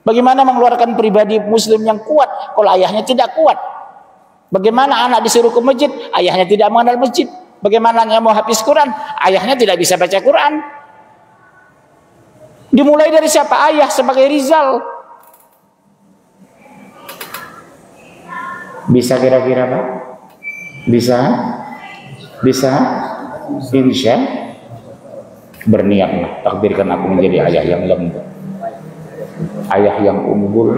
Bagaimana mengeluarkan pribadi muslim yang kuat kalau ayahnya tidak kuat? Bagaimana anak disuruh ke masjid, ayahnya tidak mengenal masjid? Bagaimana dia mau hafiz Quran, ayahnya tidak bisa baca Quran? Dimulai dari siapa? Ayah sebagai Rizal. Bisa kira-kira Pak? Bisa? Bisa? Insya berniatlah, takdirkan aku menjadi ayah yang lembut, ayah yang unggul,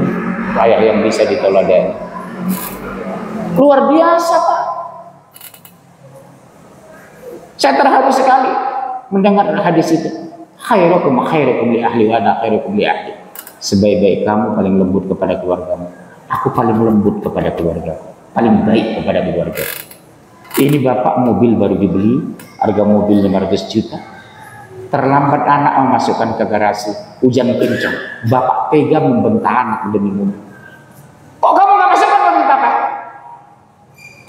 ayah yang bisa diteladani. Luar biasa Pak. Saya terharu sekali mendengar hadis itu. Khairukum khairukum li ahli wa ana khairukum li ahli. Sebaik-baik kamu paling lembut kepada keluargamu. Aku paling lembut kepada keluarga, paling baik kepada keluarga. Ini bapak mobil baru dibeli, harga mobil 500 juta. Terlambat anak memasukkan ke garasi, hujan kencang. Bapak tega membentak anak demi mobil. Kok kamu nggak masukkan mobil bapak?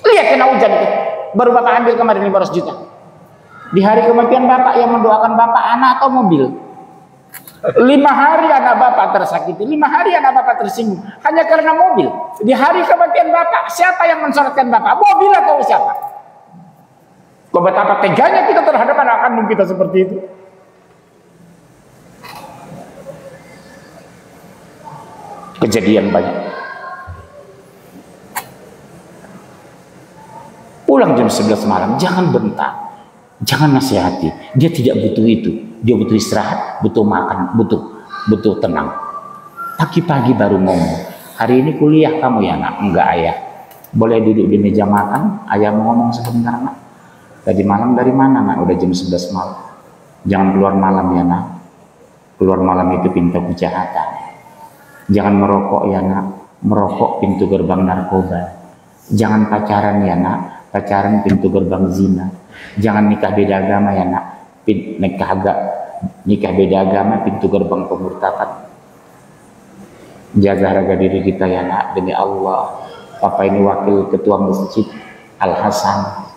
Lihat kena hujan itu. Baru bapak ambil kemarin 500 juta. Di hari kematian bapak yang mendoakan bapak anak atau mobil? 5 hari anak bapak tersakiti, 5 hari anak bapak tersinggung hanya karena mobil. Di hari kematian bapak, siapa yang mensolatkan bapak? Mobil atau siapa? Kok betapa teganya kita terhadap anak kandung kita seperti itu? Kejadian banyak. Pulang jam 11 malam, jangan bentak, jangan nasihati. Dia tidak butuh itu. Dia butuh istirahat, butuh makan, butuh tenang. Pagi-pagi baru ngomong, hari ini kuliah kamu ya nak? Enggak ayah. Boleh duduk di meja makan, ayah mau ngomong sebentar nak. Tadi malam dari mana nak? Udah jam 11 malam. Jangan keluar malam ya nak. Keluar malam itu pintu kejahatan. Jangan merokok ya nak. Merokok pintu gerbang narkoba. Jangan pacaran ya nak. Pacaran pintu gerbang zina. Jangan nikah beda agama ya nak. Nikah beda agama pintu gerbang pemurtadan. Jaga harga diri kita ya nak, demi Allah. Papa ini wakil ketua masjid Al Hasan.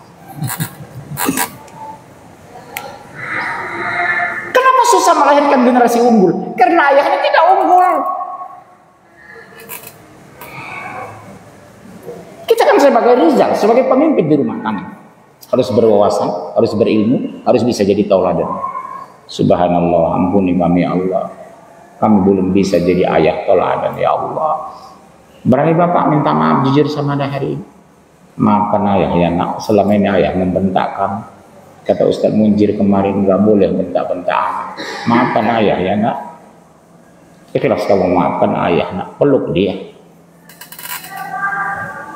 Kenapa susah melahirkan generasi unggul? Karena ayahnya tidak unggul. Kita kan sebagai Rizal, sebagai pemimpin di rumah tangga, harus berwawasan, harus berilmu, harus bisa jadi tauladan. Subhanallah, ampuni kami ya Allah. Kami belum bisa jadi ayah tauladan ya Allah. Berani bapak minta maaf jujur sama anda hari ini. Maafkan ayah ya nak, selama ini ayah membentak kamu. Kata Ustaz Munjir kemarin nggak boleh bentak-bentak anak. Maafkan ayah ya nak. Ikhlas kamu maafkan ayah nak, peluk dia.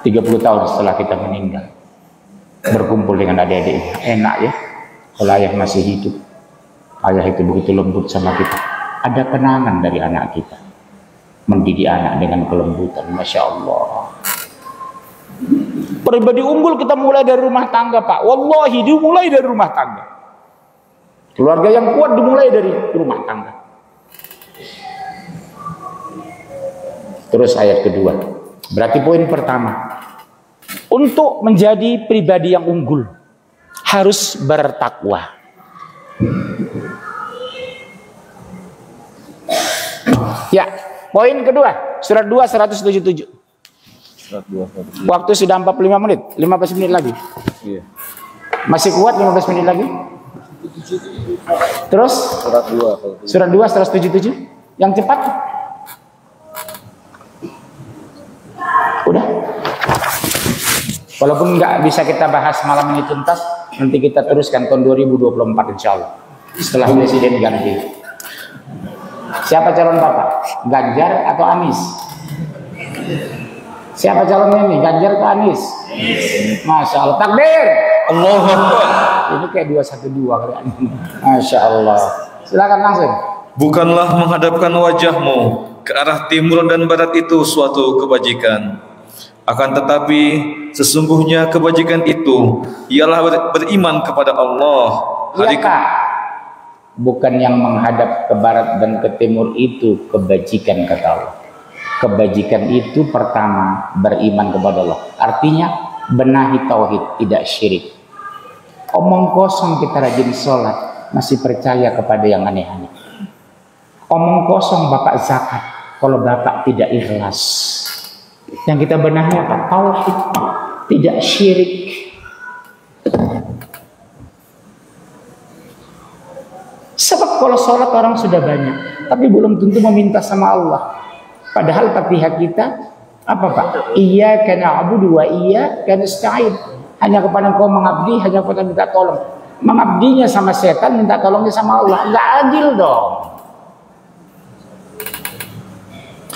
30 tahun setelah kita meninggal, berkumpul dengan adik-adik, enak ya kalau ayah masih hidup. Ayah itu begitu lembut sama kita. Ada kenangan dari anak kita, mendidik anak dengan kelembutan. Masya Allah. Pribadi unggul kita mulai dari rumah tangga Pak. Wallahi dimulai dari rumah tangga. Keluarga yang kuat dimulai dari rumah tangga. Terus ayat kedua, berarti poin pertama, untuk menjadi pribadi yang unggul harus bertakwa. Ya, poin kedua, surat 2 177. Waktu sudah 45 menit, 15 menit lagi. Iya. Masih kuat 15 menit lagi? Terus surat 2 177 yang cepat. Udah. Walaupun nggak bisa kita bahas malam ini tuntas, nanti kita teruskan tahun 2024 insya Allah. Setelah presiden ganti. Siapa calon bapak? Ganjar atau Anies? Siapa calonnya nih? Ganjar atau Anies? Masya Allah. Takbir. Allah. Ini kayak 212 kali. Masya Allah. Silakan langsung. Bukanlah menghadapkan wajahmu ke arah timur dan barat itu suatu kebajikan. Akan tetapi sesungguhnya kebajikan itu ialah beriman kepada Allah. Iya Pak. bukan yang menghadap ke barat dan ke timur itu kebajikan, kata Allah. Kebajikan itu pertama beriman kepada Allah. Artinya benahi tauhid, tidak syirik. Omong kosong kita rajin sholat, masih percaya kepada yang aneh-aneh. Omong kosong bapak zakat, kalau bapak tidak ikhlas. Yang kita benahi apa? Tauhid, tidak syirik. Sebab kalau sholat orang sudah banyak, tapi belum tentu meminta sama Allah. Padahal Fatihah kita apa Pak? Iyyaka na'budu wa iyyaka nasta'in. Hanya kepada Engkau mengabdi, hanya kepada minta tolong. Mengabdinya sama setan, minta tolongnya sama Allah. Enggak adil dong.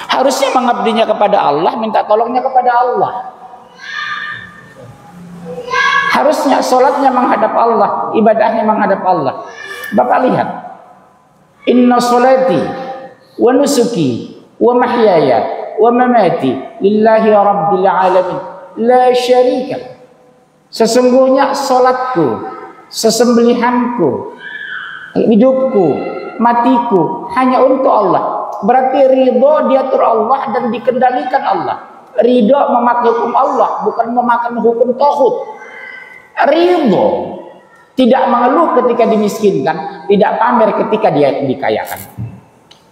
Harusnya mengabdinya kepada Allah, minta tolongnya kepada Allah. Harusnya sholatnya menghadap Allah, ibadahnya menghadap Allah. Bapak lihat, inna sholati wa nusuki wa mahyaya wa mamati lillahi rabbil alamin la syarika. Sesungguhnya salatku, sesembelihanku, hidupku, matiku hanya untuk Allah. Berarti ridho diatur Allah dan dikendalikan Allah. Ridho memakai hukum Allah, bukan memakan hukum tauhid. Ridho tidak mengeluh ketika dimiskinkan, tidak pamer ketika dia dikayakan.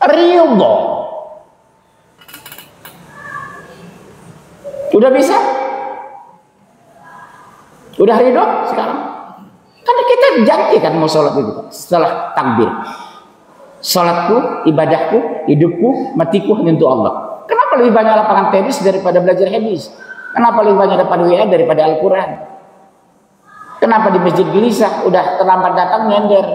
Ridho. Udah bisa? Udah ridho sekarang? Karena kita janji kan mau sholat itu setelah takbir. Sholatku, ibadahku, hidupku, matiku hanya untuk Allah. Kenapa lebih banyak lapangan tenis daripada belajar hadis? Kenapa lebih banyak dapat WA daripada Al-Quran? Kenapa di masjid gelisah? Udah terlambat datang nyender.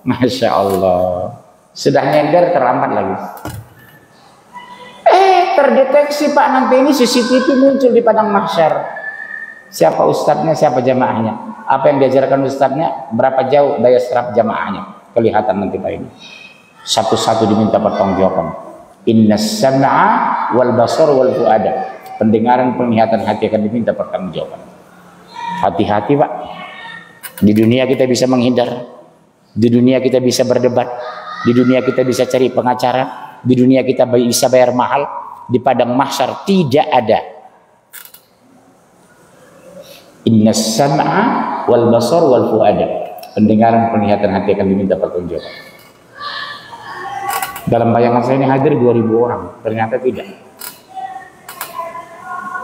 Masya Allah. Sudah nyender terlambat lagi. Terdeteksi Pak, nanti ini CCTV muncul di padang mahsyar. Siapa ustadznya, siapa jamaahnya, apa yang diajarkan ustadznya, berapa jauh daya serap jamaahnya, kelihatan nanti Pak ini. Satu-satu diminta pertanggungjawaban. Innas sam'a wal basar wal fuada. Pendengaran, penglihatan, hati akan diminta pertanggungjawaban. Hati-hati Pak. Di dunia kita bisa menghindar, di dunia kita bisa berdebat, di dunia kita bisa cari pengacara, di dunia kita bisa bayar mahal. Di padang mahsyar tidak ada. Innas sam'a wal basar wal fuada. Pendengaran, penglihatan, hati akan diminta pertanggungjawaban. Dalam bayangan saya ini hadir 2000 orang, ternyata tidak.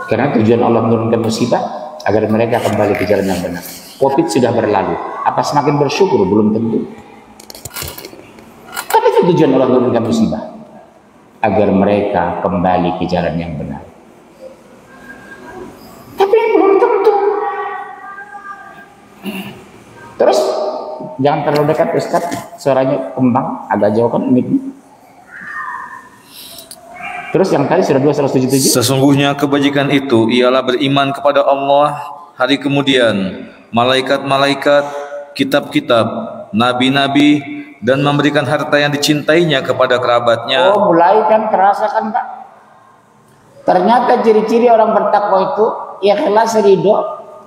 Karena tujuan Allah menurunkan musibah agar mereka kembali ke jalan yang benar. Covid sudah berlalu, apa semakin bersyukur? Belum tentu. Tapi itu tujuan Allah menurunkan musibah agar mereka kembali ke jalan yang benar. Tapi belum tentu. Terus jangan terlalu dekat Ustaz, suaranya kembang, agak jauh kan mic-nya. Terus yang tadi sudah 277. Sesungguhnya kebajikan itu ialah beriman kepada Allah, hari kemudian, malaikat-malaikat, kitab-kitab, nabi-nabi, dan memberikan harta yang dicintainya kepada kerabatnya. Oh, mulai kan terasa kan Pak? Ternyata ciri-ciri orang bertakwa itu ikhlas, ridho,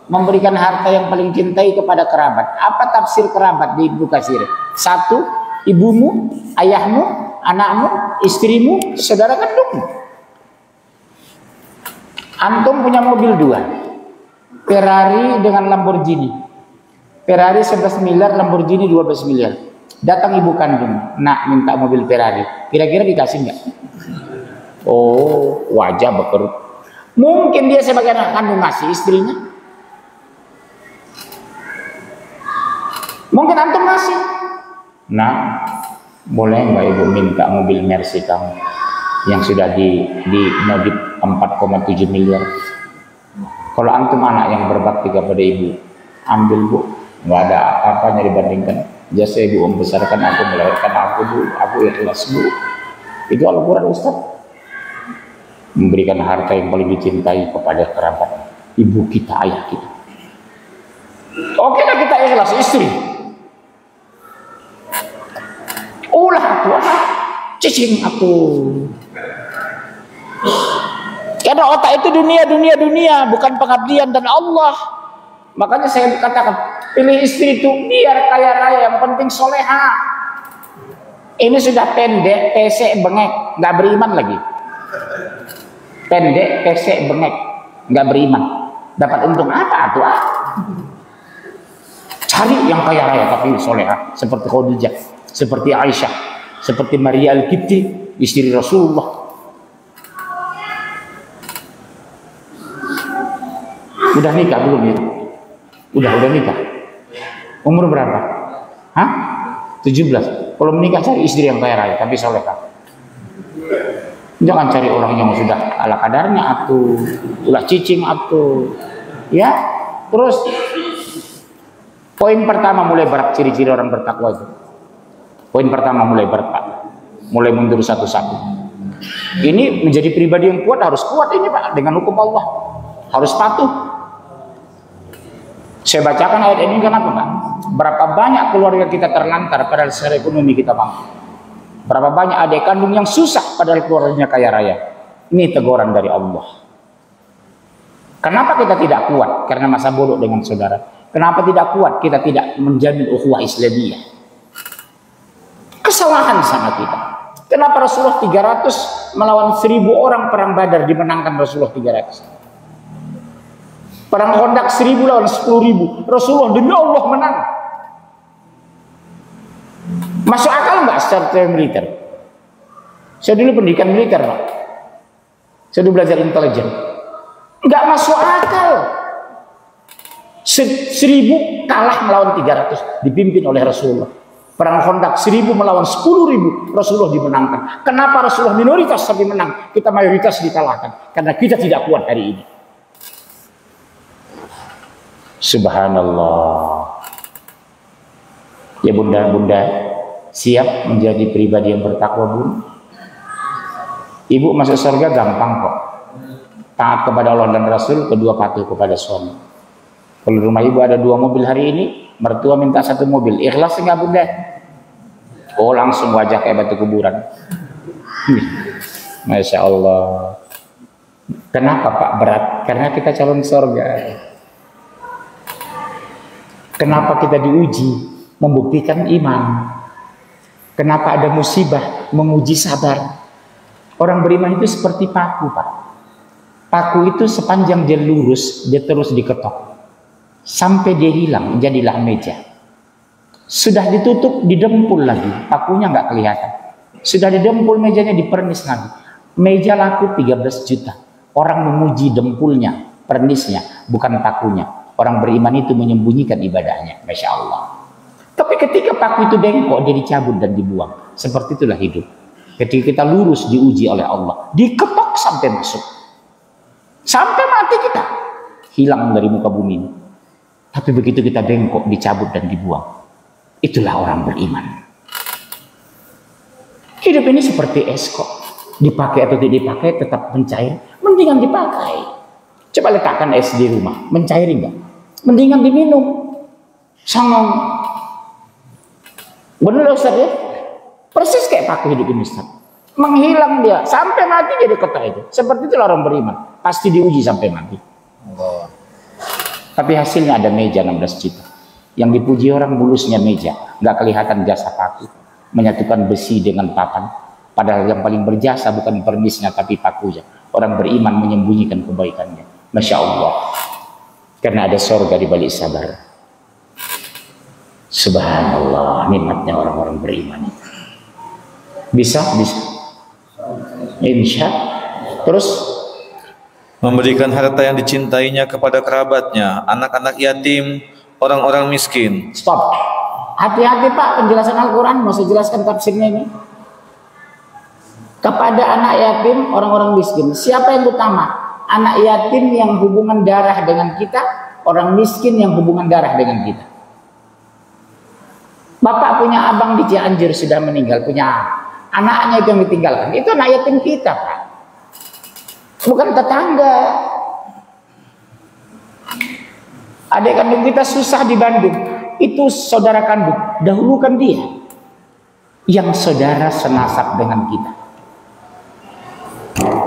memberikan harta yang paling cintai kepada kerabat. Apa tafsir kerabat di Ibnu Katsir? 1, ibumu, ayahmu, anakmu, istrimu, saudara kandungmu. Antum punya mobil 2, Ferrari dengan Lamborghini. Ferrari 11 miliar, Lamborghini 12 miliar. Datang ibu kandung, nak minta mobil Ferrari. Kira-kira dikasih nggak? Oh, wajah berkerut. Mungkin dia sebagai anak kandung ngasih istrinya. Mungkin antum ngasih. Nah, boleh nggak ibu minta mobil Mercy kamu yang sudah dimodif 4,7 miliar? Kalau antum anak yang berbakti kepada ibu, ambil Bu, nggak ada apa-apanya dibandingkan jasa ibu membesarkan aku, melahirkan aku Bu, aku ikhlas Bu. Itu Al-Quran Ustaz. Memberikan harta yang paling dicintai kepada kerabat, ibu kita, ayah kita. Oke, kita ikhlas istri. Ulah aku, cicing aku. Karena otak itu dunia, bukan pengabdian dan Allah. Makanya saya katakan, pilih istri itu biar kaya raya, yang penting soleha. Ini sudah pendek, pesek, bengek, nggak beriman lagi. Pendek, pesek, bengek, nggak beriman. Dapat untung apa tuh? Cari yang kaya raya tapi soleha, seperti Khadijah, seperti Aisyah, seperti Maria Al-Qibti, istri Rasulullah. Udah nikah belum ya? Udah nikah. Umur berapa? Hah? 17. Kalau menikah cari istri yang kaya raya tapi soleha. Jangan cari orang yang sudah ala kadarnya atau ulah cicing atau ya. Terus poin pertama mulai berat, ciri-ciri orang bertakwa itu. Poin pertama mulai berat, Pak. Mulai mundur satu-satu. Ini menjadi pribadi yang kuat, harus kuat ini, Pak, dengan hukum Allah. Harus patuh. Saya bacakan ayat ini kenapa, Pak? Berapa banyak keluarga kita terlantar padahal secara ekonomi kita mampu. Berapa banyak adik kandung yang susah padahal keluarganya kaya raya. Ini teguran dari Allah. Kenapa kita tidak kuat? Karena masa bodoh dengan saudara. Kenapa tidak kuat? Kita tidak menjamin ukhuwah Islamiyah. Kesalahan sama kita. Kenapa Rasulullah 300 melawan 1000 orang perang Badar dimenangkan Rasulullah 300? Perang Khandaq 1000 lawan 10.000. Rasulullah demi Allah menang. Masuk akal nggak secara militer? Saya dulu pendidikan militer, Pak. Saya dulu belajar intelijen. Nggak masuk akal. 1000 kalah melawan 300 dipimpin oleh Rasulullah. Perang Khandaq 1000 melawan 10.000 Rasulullah dimenangkan. Kenapa Rasulullah minoritas tapi menang? Kita mayoritas dikalahkan. Karena kita tidak kuat hari ini. Subhanallah. Ya bunda-bunda, siap menjadi pribadi yang bertakwa, Bun? Ibu masuk surga gampang kok. Taat kepada Allah dan Rasul, kedua patuh kepada suami. Kalau rumah ibu ada 2 mobil hari ini, mertua minta 1 mobil, ikhlas enggak, Bunda? Oh, langsung wajah kayak batu kuburan. Masya Allah. Kenapa, Pak, berat? Karena kita calon surga. Kenapa kita diuji? Membuktikan iman. Kenapa ada musibah? Menguji sabar. Orang beriman itu seperti paku, Pak. Paku itu sepanjang dia lurus, dia terus diketok. Sampai dia hilang, jadilah meja. Sudah ditutup, didempul lagi. Pakunya nggak kelihatan. Sudah didempul, mejanya dipernis lagi. Meja laku 13 juta. Orang memuji dempulnya, pernisnya, bukan pakunya. Orang beriman itu menyembunyikan ibadahnya, Masya Allah. Tapi ketika paku itu bengkok, dia dicabut dan dibuang. Seperti itulah hidup. Ketika kita lurus, diuji oleh Allah, diketok sampai masuk, sampai mati kita hilang dari muka bumi ini. Tapi begitu kita bengkok, dicabut dan dibuang. Itulah orang beriman. Hidup ini seperti es kok, dipakai atau tidak dipakai tetap mencair. Mendingan dipakai. Coba letakkan es di rumah, mencair enggak? Mendingan diminum. Songong. Benar Ustaz ya? Persis kayak paku hidup ini, Ustaz. Menghilang dia sampai mati, jadi ketok itu. Seperti itu orang beriman, pasti diuji sampai mati. Oh. Tapi hasilnya ada meja 16 juta. Yang dipuji orang mulusnya meja, nggak kelihatan jasa paku. Menyatukan besi dengan papan. Padahal yang paling berjasa bukan pernisnya tapi pakunya. Orang beriman menyembunyikan kebaikannya. Masya Allah. Karena ada surga di balik sabar. Subhanallah, nikmatnya orang-orang beriman. Bisa. Insya. Terus memberikan harta yang dicintainya kepada kerabatnya, anak-anak yatim, orang-orang miskin. Stop. Hati-hati, Pak, penjelasan Al-Quran. Mau saya jelaskan tafsirnya ini. Kepada anak yatim, orang-orang miskin, siapa yang utama? Anak yatim yang hubungan darah dengan kita, orang miskin yang hubungan darah dengan kita. Bapak punya abang di Cianjur sudah meninggal, punya anaknya itu yang ditinggalkan. Itu anak yatim kita, Pak. Bukan tetangga. Adik kandung kita susah di Bandung, itu saudara kandung, dahulukan dia. Yang saudara senasab dengan kita.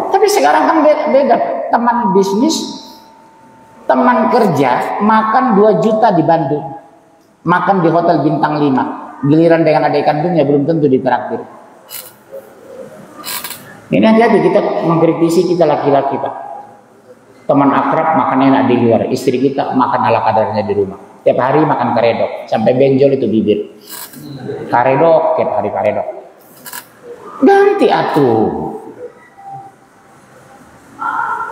Tapi sekarang kan beda. Teman bisnis, teman kerja, makan 2 juta di Bandung. Makan di hotel bintang 5. giliran dengan adik kandungnya belum tentu ditraktir. Ini hati-hati kita mengkritisi kita laki-laki Pak. Teman akrab makan enak di luar, istri kita makan ala kadarnya di rumah. Tiap hari makan karedok, sampai benjol itu bibir. Karedok, tiap hari karedok. Ganti atuh.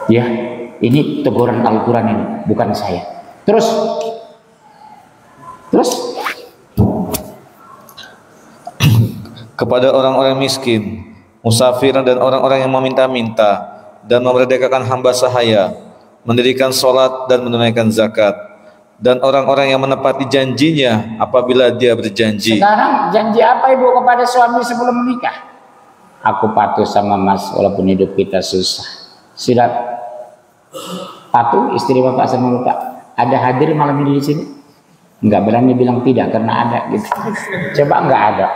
Ya, ini teguran Al-Quran ini, bukan saya. Terus kepada orang-orang miskin, musafir dan orang-orang yang meminta-minta dan memerdekakan hamba sahaya, mendirikan sholat dan menunaikan zakat, dan orang-orang yang menepati janjinya apabila dia berjanji. Sekarang janji apa ibu kepada suami sebelum menikah? Aku patuh sama mas walaupun hidup kita susah. Sudah patuh istri bapak sama bapak. Ada hadir malam ini di sini? Enggak berani bilang tidak karena ada gitu. Coba enggak ada.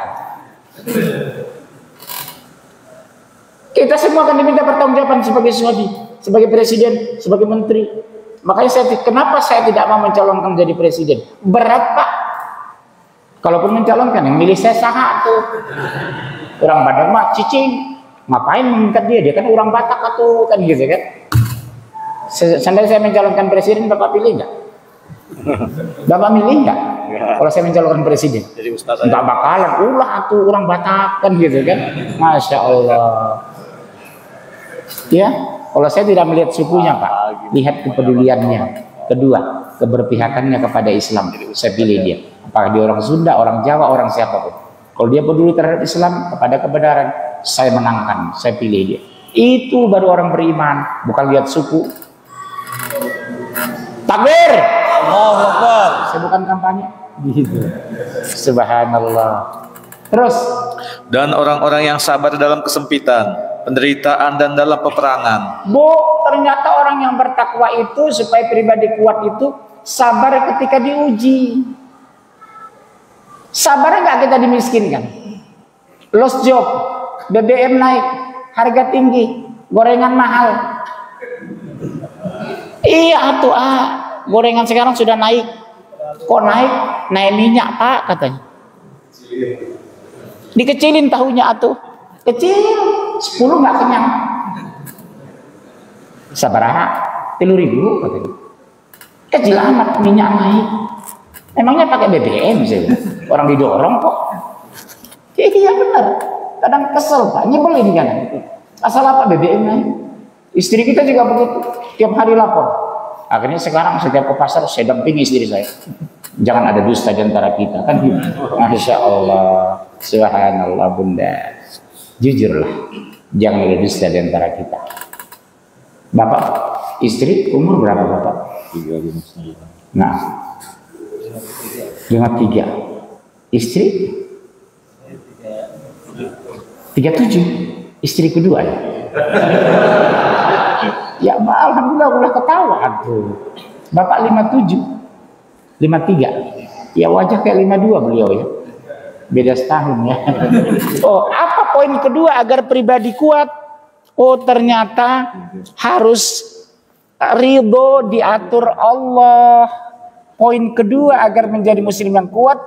Kita semua akan diminta pertanggungjawaban sebagai suami, sebagai presiden, sebagai menteri. Makanya kenapa saya tidak mau mencalonkan jadi presiden? Berat Pak. Kalaupun mencalonkan, yang milih saya saha tuh. Orang Padang mah cicing. Ngapain mengangkat dia? Dia kan orang Batak atau kan gitu kan. Sampai saya mencalonkan presiden, Bapak pilih enggak? Bapak milih enggak? Kalau saya mencalonkan presiden, enggak bakalan. Ulah tuh orang Batak kan gitu kan. Masya Allah. Ya, kalau saya tidak melihat sukunya Pak, lihat kepeduliannya. Kedua, keberpihakannya kepada Islam. Saya pilih dia. Apakah dia orang Sunda, orang Jawa, orang siapapun. Kalau dia peduli terhadap Islam, kepada kebenaran, saya menangkan, saya pilih dia. Itu baru orang beriman, bukan lihat suku. Takbir! Allahu Akbar. Saya bukan kampanye. Gitu. Subhanallah. Terus. Dan orang-orang yang sabar dalam kesempitan, penderitaan dan dalam peperangan. Bu, ternyata orang yang bertakwa itu supaya pribadi kuat itu sabar ketika diuji. Sabar enggak kita dimiskinkan. Lost job, BBM naik, harga tinggi, gorengan mahal. Iya tuh gorengan sekarang sudah naik. Kok naik? Naik minyak Pak katanya. Dikecilin tahunya atuh. Kecil, 10 nggak kenyang. Sabaraha 3.000 katanya. Kecil amat minyak naik. Emangnya pakai BBM sih? Orang didorong kok. Iya benar. Kadang kesel Pak, nyebelin kan. Asal apa BBM naik? Istri kita juga begitu. Tiap hari lapor. Akhirnya sekarang setiap ke pasar saya dampingi istri saya. Jangan ada dusta di antara kita kan. Masya Allah, subhanallah bunda. Jujurlah, jangan ada dusta di antara kita. Bapak, istri umur berapa Bapak? 35. Nah, 53. Istri? 37. Istri kedua ya? Ya alhamdulillah udah ketawa tuh. Bapak 57. 53. Ya wajah kayak 52 beliau ya. Beda setahun ya. Oh, apa poin kedua agar pribadi kuat? Oh, ternyata harus ridho diatur Allah. Poin kedua agar menjadi muslim yang kuat,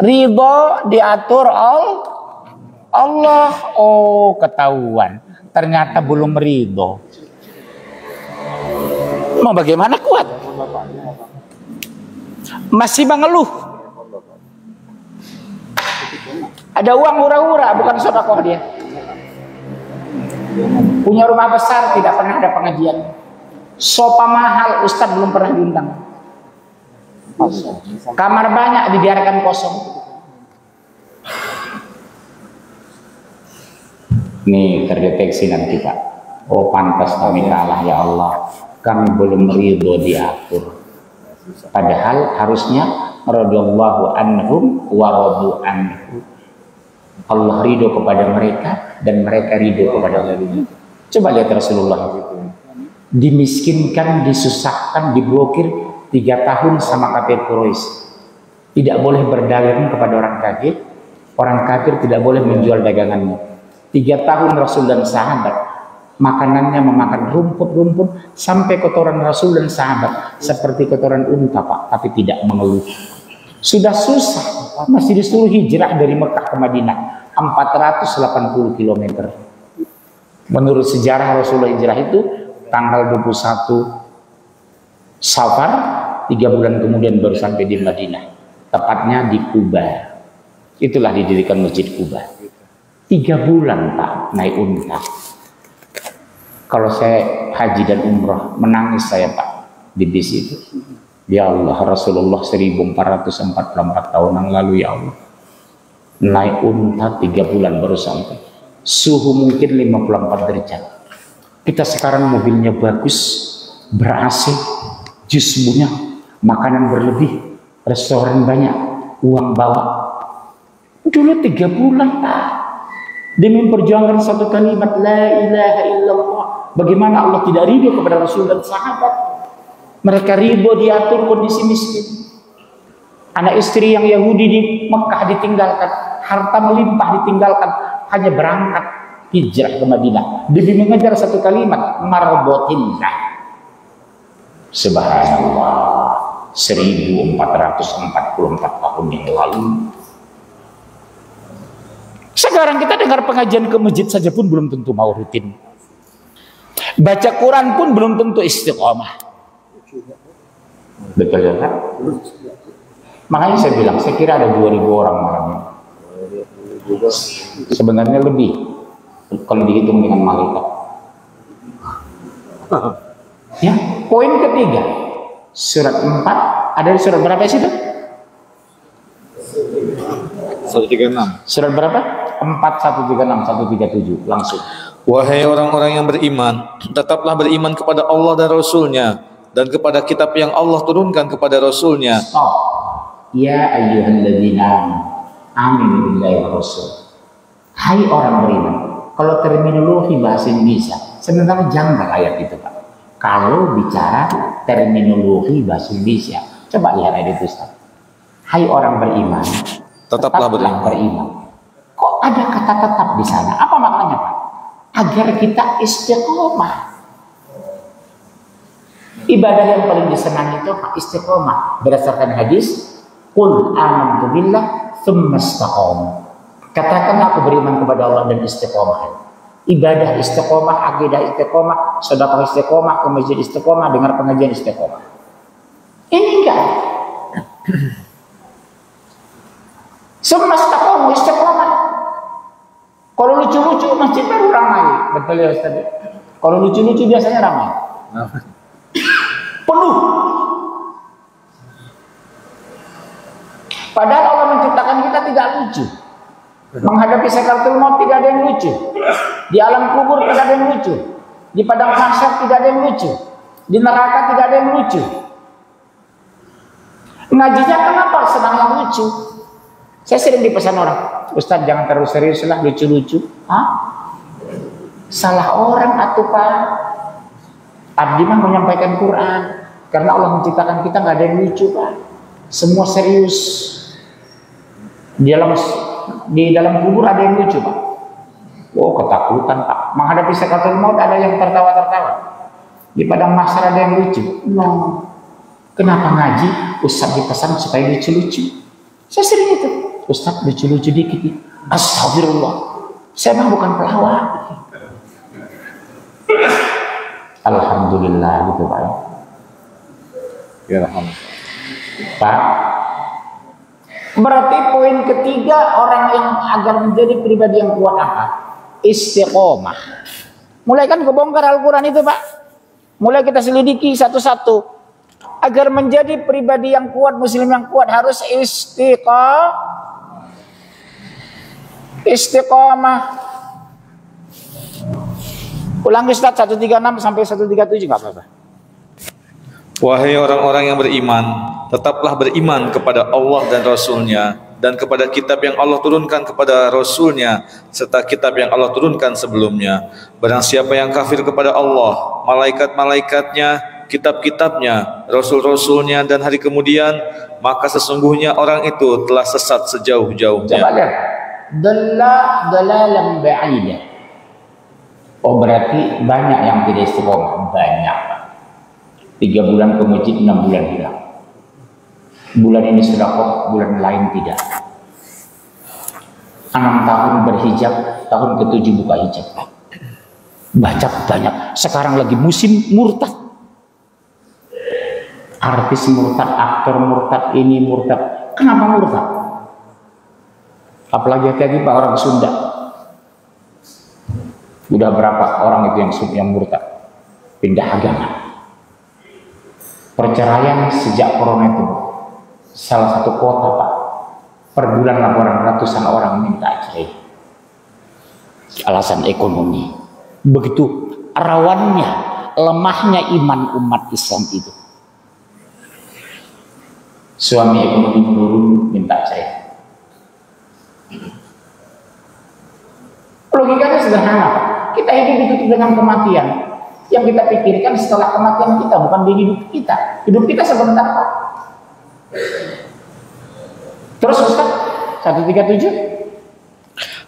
ridho diatur Allah. Oh, ketahuan. Ternyata belum ridho. Mau bagaimana kuat? Masih mengeluh. Ada uang hura-hura, bukan sedekah dia. Punya rumah besar, tidak pernah ada pengajian. Sofa mahal, Ustadz belum pernah diundang. Kamar banyak, dibiarkan kosong. Nih terdeteksi nanti Pak. Oh pantas kami kalah ya Allah. Kami belum ridho diatur. Padahal harusnya radhiyallahu anhum wa radu anhu. Allah ridho kepada mereka dan mereka ridho kepada Allah. Coba lihat Rasulullah dimiskinkan, disusahkan, diblokir 3 tahun sama kafir Quraisy. Tidak boleh berdagang kepada orang kafir. Orang kafir tidak boleh menjual dagangannya. 3 tahun Rasul dan sahabat makanannya memakan rumput-rumput sampai kotoran Rasul dan sahabat seperti kotoran unta Pak, tapi tidak mengeluh. Sudah susah, masih disuruh hijrah dari Mekah ke Madinah 480 km. Menurut sejarah Rasulullah hijrah itu tanggal 21 Safar, 3 bulan kemudian baru sampai di Madinah, tepatnya di Kuba. Itulah didirikan Masjid Kuba. 3 bulan Pak naik unta. Kalau saya haji dan umroh menangis saya Pak di bis itu. Ya Allah, Rasulullah 1444 tahun yang lalu ya Allah. Naik unta 3 bulan baru sampai. Suhu mungkin 54 derajat. Kita sekarang mobilnya bagus, ber-AC, jusmunya, makanan berlebih, restoran banyak, uang bawa. Dulu 3 bulan Pak. Demi memperjuangkan satu kalimat la ilaha illallah. Bagaimana Allah tidak ridho kepada Rasul dan sahabat? Mereka ridho diatur kondisi miskin. Anak istri yang Yahudi di Mekah ditinggalkan, harta melimpah ditinggalkan, hanya berangkat hijrah ke Madinah demi mengejar satu kalimat marbotillah. Subhanallah, 1444 tahun yang lalu. Sekarang kita dengar pengajian ke masjid saja pun belum tentu mau rutin. Baca Quran pun belum tentu istiqomah. Betul ya kan? Makanya saya bilang, saya kira ada 2000 orang malam ini. Sebenarnya lebih kalau dihitung dengan malaikat. Ya, poin ketiga, surat 4, ada di surat berapa sih itu? 136. Surat berapa? 4, 136, 137 langsung. Wahai orang-orang yang beriman, tetaplah beriman kepada Allah dan Rasul-Nya, dan kepada kitab yang Allah turunkan kepada Rasul-Nya. Stop. Ya ayyuhalladzina aminu billahi wa rasul. Hai orang beriman. Kalau terminologi bahasa Indonesia sebenarnya janggal ayat itu Pak. Kalau bicara terminologi bahasa Indonesia, coba lihat ayat itu Ustaz. Hai orang beriman, Tetaplah beriman. Kok ada kata tetap di sana? Apa maknanya Pak? Agar kita istiqomah. Ibadah yang paling disenangi itu istiqomah berdasarkan hadis qul amantu billah tsumma istaqom. Katakan aku beriman kepada Allah dan istiqomah. Ibadah istiqomah, akidah istiqomah, sedekah istiqomah, ke masjid istiqomah, dengar pengajian istiqomah. Ini enggak. Tsumma istaqom, istiqomah. Kalau lucu-lucu masjid baru ramai. Betul ya Ustaz? Kalau lucu-lucu biasanya ramai. Penuh. Padahal Allah menciptakan kita tidak lucu. Menghadapi sakaratul maut tidak ada yang lucu. Di alam kubur tidak ada yang lucu. Di padang mahsyar tidak ada yang lucu. Di neraka tidak ada yang lucu. Ngajinya kenapa senang yang lucu? Saya sering dipesan orang, Ustaz jangan terlalu serius lah, lucu-lucu. Hah? Salah orang atuh Pak. Abdi mah menyampaikan Quran. Karena Allah menciptakan kita nggak ada yang lucu Pak. Semua serius. Di dalam kubur ada yang lucu Pak. Oh ketakutan Pak. Menghadapi sakaratul maut ada yang tertawa-tertawa. Di padang mahsyar ada yang lucu. No. Kenapa ngaji? Ustaz dipesan supaya lucu-lucu. Saya sering itu. Ustaz lucu-lucu dikit. Astagfirullah. Saya mah bukan pelawak. Alhamdulillah gitu Pak. Ya alhamdulillah. Pak. Berarti poin ketiga orang yang agar menjadi pribadi yang kuat apa? Istiqomah. Mulai kan kebongkar Al-Quran itu Pak. Mulai kita selidiki satu-satu. Agar menjadi pribadi yang kuat, muslim yang kuat harus istiqomah. Ulangi Ustaz 136 sampai 137 enggak apa-apa. Wahai orang-orang yang beriman, tetaplah beriman kepada Allah dan Rasul-Nya, dan kepada kitab yang Allah turunkan kepada Rasul-Nya, serta kitab yang Allah turunkan sebelumnya. Barang siapa yang kafir kepada Allah, malaikat-malaikatnya, kitab-kitabnya, Rasul-Rasulnya, dan hari kemudian, maka sesungguhnya orang itu telah sesat sejauh-jauhnya. Coba lihat. Dalalan ba'idah. Oh berarti banyak yang tidak istiqomah. Banyak. 3 bulan ke masjid, 6 bulan hilang. Bulan ini sedekah, bulan lain tidak. 6 tahun berhijab, tahun ke-7 buka hijab. Baca banyak. Sekarang lagi musim murtad. Artis murtad, aktor murtad, ini murtad. Kenapa murtad? Apalagi tadi Pak orang Sunda. Udah berapa orang itu yang murtad? Pindah agama. Perceraian sejak corona itu salah satu kota Pak. Per bulan laporan ratusan orang minta cerai. Alasan ekonomi. Begitu rawannya, lemahnya iman umat Islam itu. Suami ekonomi menurun, minta cerai. Logikanya sederhana. Kita hidup ditutup dengan kematian. Yang kita pikirkan setelah kematian kita, bukan di hidup kita. Hidup kita sebentar Pak. Terus Ustaz, 137.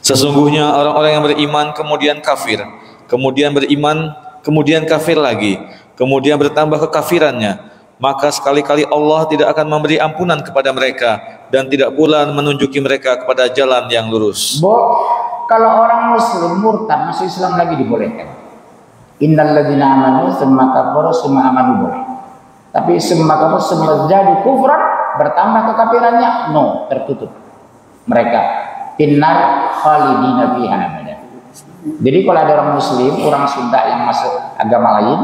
Sesungguhnya orang-orang yang beriman kemudian kafir, kemudian beriman, kemudian kafir lagi, kemudian bertambah kekafirannya, maka sekali-kali Allah tidak akan memberi ampunan kepada mereka dan tidak pula menunjuki mereka kepada jalan yang lurus. Kalau orang muslim murtad masuk Islam lagi dibolehkan. Innal ladzina amanu tsumma kafaru tsumma amanu boleh. Tapi tsumma kafaru tsumma zadu kufran, bertambah kekafirannya, no, tertutup. Mereka finnar khalidina fiha abada. Jadi kalau ada orang muslim, orang Sunda yang masuk agama lain,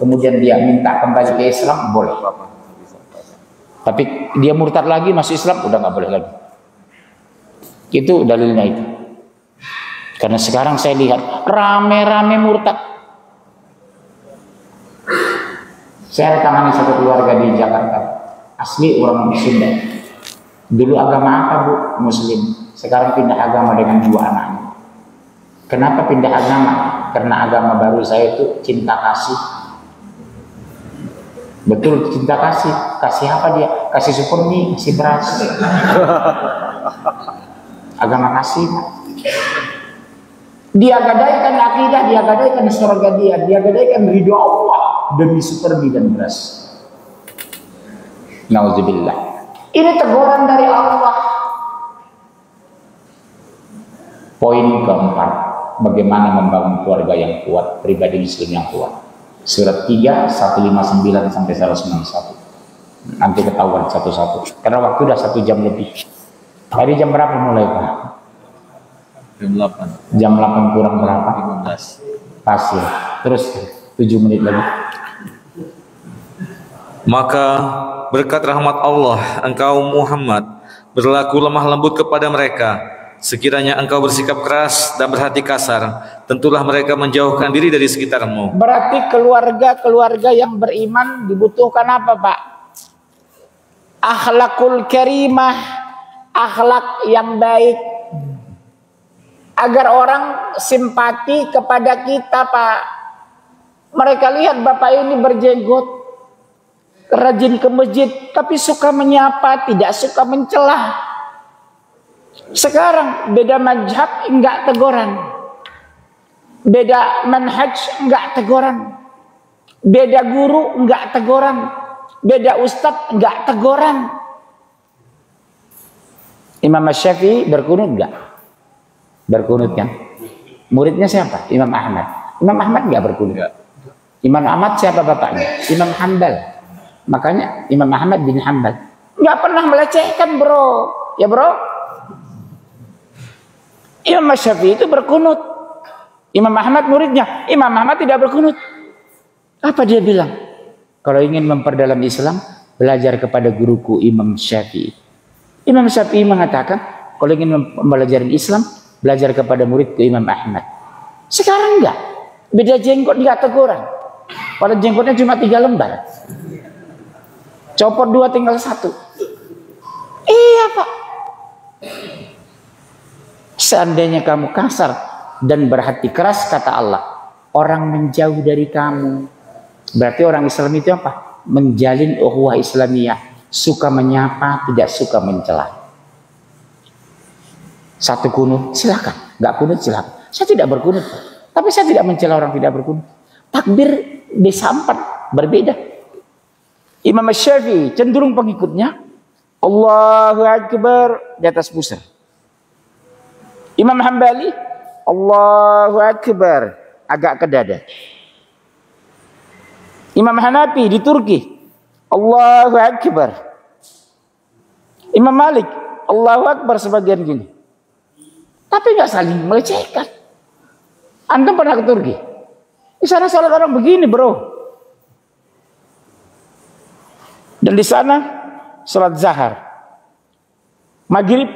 kemudian dia minta kembali ke Islam, boleh. Tapi dia murtad lagi masuk Islam, udah nggak boleh lagi. Itu dalilnya itu. Karena sekarang saya lihat rame-rame murtad. Saya tangani satu keluarga di Jakarta, asli orang Sunda. Dulu agama apa Bu? Muslim. Sekarang pindah agama dengan 2 anaknya. Kenapa pindah agama? Karena agama baru saya itu cinta kasih. Betul, cinta kasih. Kasih apa dia? Kasih syukur nih, kasih beras. Agama kasih. Dia gadaikan akidah, dia gadaikan surga dia gadaikan ridho Allah demi supermi dan beras. Nauzubillah. Ini teguran dari Allah. Poin keempat, bagaimana membangun keluarga yang kuat, pribadi muslim yang kuat. Surat 3, 159 sampai 161. Nanti ketahuan satu-satu. Karena waktu udah 1 jam lebih. Tadi jam berapa mulai Pak? Jam 8. Jam 8 kurang berapa? 15. Pas ya. Terus 7 menit lagi. Maka berkat rahmat Allah, engkau Muhammad berlaku lemah lembut kepada mereka. Sekiranya engkau bersikap keras dan berhati kasar, tentulah mereka menjauhkan diri dari sekitarmu. Berarti keluarga yang beriman dibutuhkan apa Pak? Akhlakul karimah, akhlak yang baik. Agar orang simpati kepada kita Pak. Mereka lihat Bapak ini berjenggot, rajin ke masjid, tapi suka menyapa, tidak suka mencela. Sekarang beda mazhab enggak teguran, beda manhaj enggak teguran, beda guru enggak teguran, beda ustadz enggak teguran. Imam Syafi'i berkunut enggak? Berkunut kan? Muridnya siapa? Imam Ahmad. Imam Ahmad enggak berkunut. Imam Ahmad siapa bapaknya? Imam Hanbal. Makanya Imam Ahmad bin Hanbal enggak pernah melecehkan bro. Ya bro. Imam Syafi'i itu berkunut. Imam Ahmad muridnya. Imam Ahmad tidak berkunut. Apa dia bilang? Kalau ingin memperdalam Islam, belajar kepada guruku Imam Syafi'i. Imam Syafi'i mengatakan, kalau ingin mempelajari Islam, belajar kepada muridku Imam Ahmad. Sekarang enggak. Beda jenggot enggak teguran. Pada jenggotnya cuma 3 lembar. Copot 2 tinggal 1. Iya Pak. Seandainya kamu kasar dan berhati keras, kata Allah, orang menjauh dari kamu. Berarti orang Islam itu apa? Menjalin ukhuwah Islamiyah, suka menyapa, tidak suka mencela. Satu kunut, silakan. Nggak kunut, silakan. Saya tidak berkunut, tapi saya tidak mencela orang tidak berkunut. Takbir desa 4 berbeda. Imam Syafi'i cenderung pengikutnya Allahu Akbar di atas pusar. Imam Hambali, Allahu Akbar agak ke dada. Imam Hanafi di Turki, Allahu Akbar. Imam Malik, Allahu Akbar sebagian gini. Tapi nggak saling melecehkan. Antum pernah ke Turki? Di sana salat orang begini, bro. Dan di sana salat Zahar, Maghrib,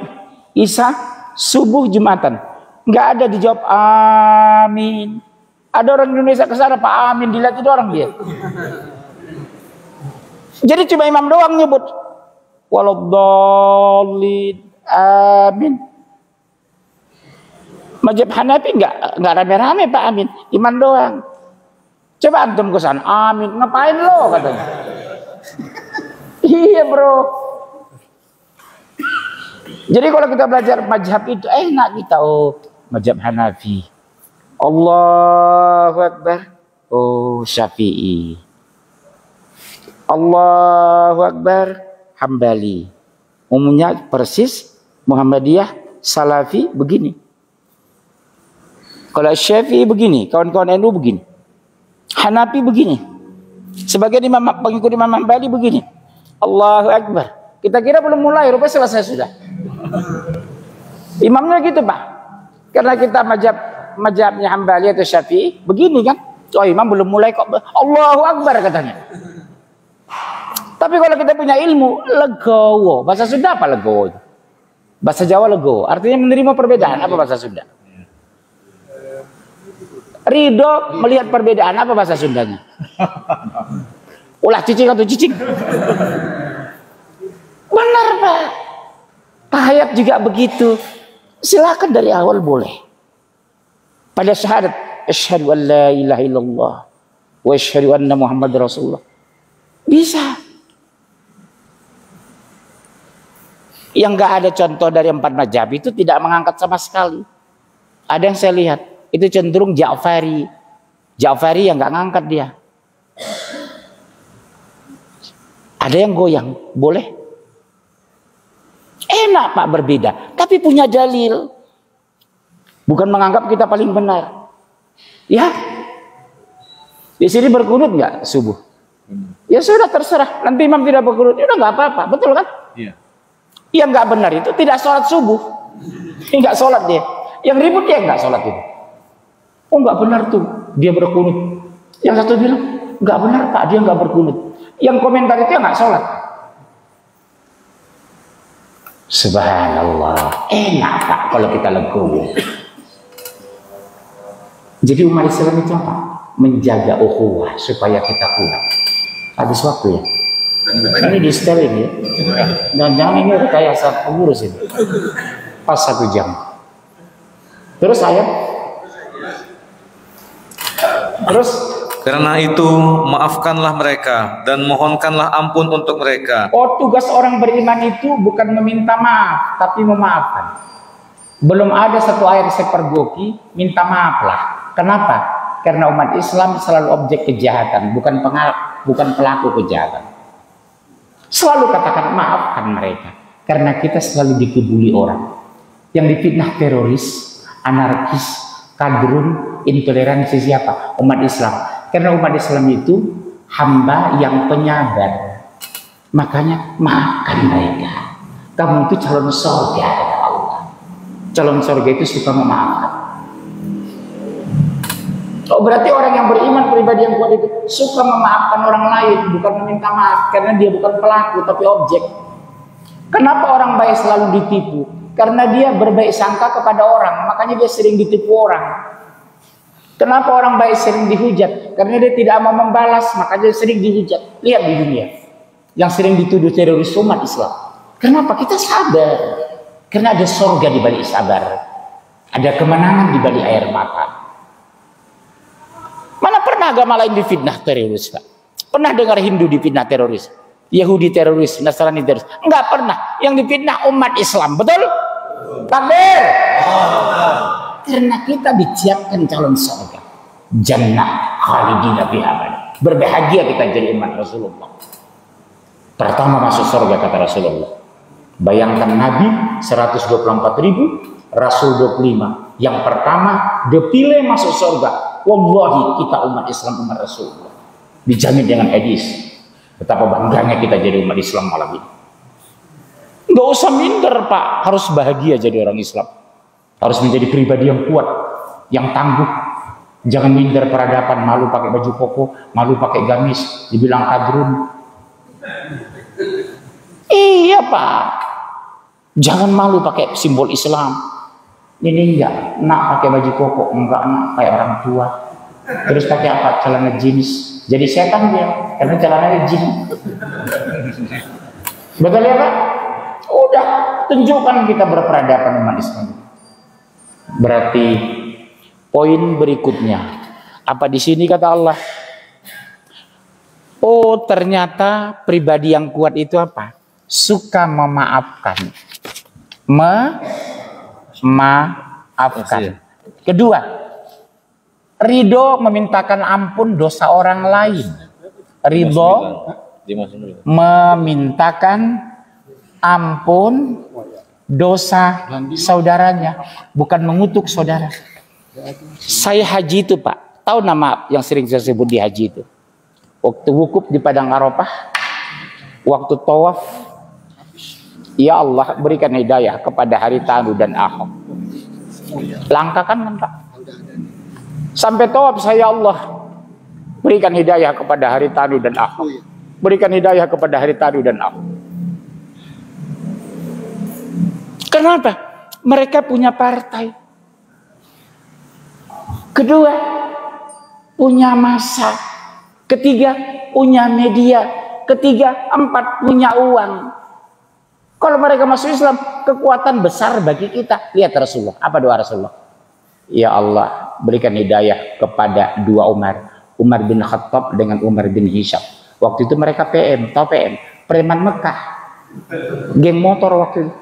Isya, Subuh, Jumatan, nggak ada dijawab amin. Ada orang Indonesia ke sana, Pak Amin, dilihat itu orang dia. Jadi cuma imam doang nyebut waladhdallin, amin. Mazhab Hanafi nggak rame-rame Pak Amin, imam doang. Coba antum ke sana, amin, ngapain lo katanya. Iya bro. Jadi kalau kita belajar mazhab itu enak kita, oh mazhab Hanafi, Allahu Akbar, oh Syafi'i, Allahu Akbar, Hambali. Umumnya persis Muhammadiyah, Salafi begini. Kalau Syafi'i begini, kawan-kawan NU begini, Hanafi begini, sebagian pengikut Imam Hambali begini, Allahu Akbar. Kita kira belum mulai, rupanya selesai sudah. Imamnya gitu Pak. Karena kita mazhabnya Hambali atau Syafi'i begini kan. Oh imam belum mulai kok Allahu Akbar katanya. Tapi kalau kita punya ilmu, legowo. Bahasa Sunda apa legowo? Bahasa Jawa legowo. Artinya menerima perbedaan. Apa bahasa Sunda? Ridho melihat perbedaan. Apa bahasa Sundanya? Ulah cicing atau cicing? Benar Pak. Tahiyat juga begitu. Silakan dari awal boleh. Pada syahadat asyhadu an la ilaha illallah wa asyhadu anna Muhammad Rasulullah. Bisa. Yang enggak ada contoh dari 4 mazhab itu tidak mengangkat sama sekali. Ada yang saya lihat itu cenderung Ja'fari. Ja'fari yang enggak ngangkat dia. Ada yang goyang, boleh. Enak Pak berbeda, tapi punya dalil. Bukan menganggap kita paling benar. Ya. Di sini berkunut nggak subuh? Ya sudah terserah. Nanti imam tidak berkunut, ya udah nggak apa-apa, betul kan? Iya. Yang nggak benar itu tidak sholat subuh, nggak sholat dia. Yang ribut dia nggak sholat itu. Oh nggak benar tuh, dia berkunut. Yang satu bilang nggak benar Pak, dia nggak berkunut. Yang komentar itu nggak sholat. Subhanallah, enak Pak kalau kita legowo. Jadi umat Islam itu apa? Menjaga ukhuwah supaya kita kuat. Habis waktu ya. Ini di setelin ya. Dan jangan ini rekayasa pengurus ini. Pas 1 jam. Terus ayat. Terus karena itu maafkanlah mereka dan mohonkanlah ampun untuk mereka. Oh, tugas orang beriman itu bukan meminta maaf, tapi memaafkan. Belum ada satu ayat sepergoki minta maaflah. Kenapa? Karena umat Islam selalu objek kejahatan, bukan pelaku kejahatan. Selalu katakan maafkan mereka, karena kita selalu dikebuli orang. Yang difitnah teroris, anarkis, kadrun, intoleransi siapa? Umat Islam. Karena umat Islam itu hamba yang penyabar. Makanya maafkan mereka. Kamu itu calon surga kata Allah. Calon surga itu suka memaafkan. Oh berarti orang yang beriman, pribadi yang kuat itu suka memaafkan orang lain, bukan meminta maaf, karena dia bukan pelaku tapi objek. Kenapa orang baik selalu ditipu? Karena dia berbaik sangka kepada orang, makanya dia sering ditipu orang. Kenapa orang baik sering dihujat? Karena dia tidak mau membalas, makanya dia sering dihujat. Lihat di dunia, yang sering dituduh teroris umat Islam. Kenapa? Kita sabar, karena ada surga di balik sabar, ada kemenangan di balik air mata. Mana pernah agama lain difitnah teroris, Pak? Pernah dengar Hindu difitnah teroris? Yahudi teroris, Nasrani teroris? Enggak pernah. Yang difitnah umat Islam, betul? Takbir. Karena kita disiapkan calon surga, jannah khalidina fiha abada. Berbahagia kita jadi umat Rasulullah. Pertama masuk surga kata Rasulullah, Bayangkan Nabi 124.000, Rasul 25. Yang pertama dipilih masuk surga. Wallahi kita umat Islam, umat Rasulullah, dijamin dengan hadis. Betapa bangganya kita jadi umat Islam malam ini. Nggak usah minder Pak, harus bahagia jadi orang Islam. Harus menjadi pribadi yang kuat, yang tangguh. Jangan minder peradaban, malu pakai baju koko, malu pakai gamis, dibilang kadrun. Iya Pak, jangan malu pakai simbol Islam. Ini enggak, nak pakai baju koko, enggak nak kayak orang tua. Terus pakai apa? Celana jeans. Jadi setan dia, karena celananya jin. Betul ya Pak? Udah, tunjukkan kita berperadaban umat Islam. Berarti poin berikutnya apa di sini kata Allah? Oh ternyata pribadi yang kuat itu apa? Suka memaafkan. Memaafkan. Kedua, ridho memintakan ampun dosa orang lain. Ridho memintakan ampun dosa saudaranya, bukan mengutuk saudara. Saya haji itu Pak, tahu nama yang sering saya sebut di haji itu? Waktu wukuf di Padang Arafah, waktu tawaf, ya Allah berikan hidayah kepada Haritanu dan Ahok. Langkakan kan Pak? Sampai tawaf saya Allah berikan hidayah kepada Haritanu dan Ahok. Berikan hidayah kepada Haritanu dan Ahok. Kenapa? Mereka punya partai. Kedua, punya massa. Ketiga, punya media. Ketiga, empat, punya uang. Kalau mereka masuk Islam, kekuatan besar bagi kita. Lihat Rasulullah. Apa doa Rasulullah? Ya Allah, berikan hidayah kepada dua Umar. Umar bin Khattab dengan Umar bin Hisham. Waktu itu mereka PM. Tahu PM? Preman Mekah. Geng motor waktu itu.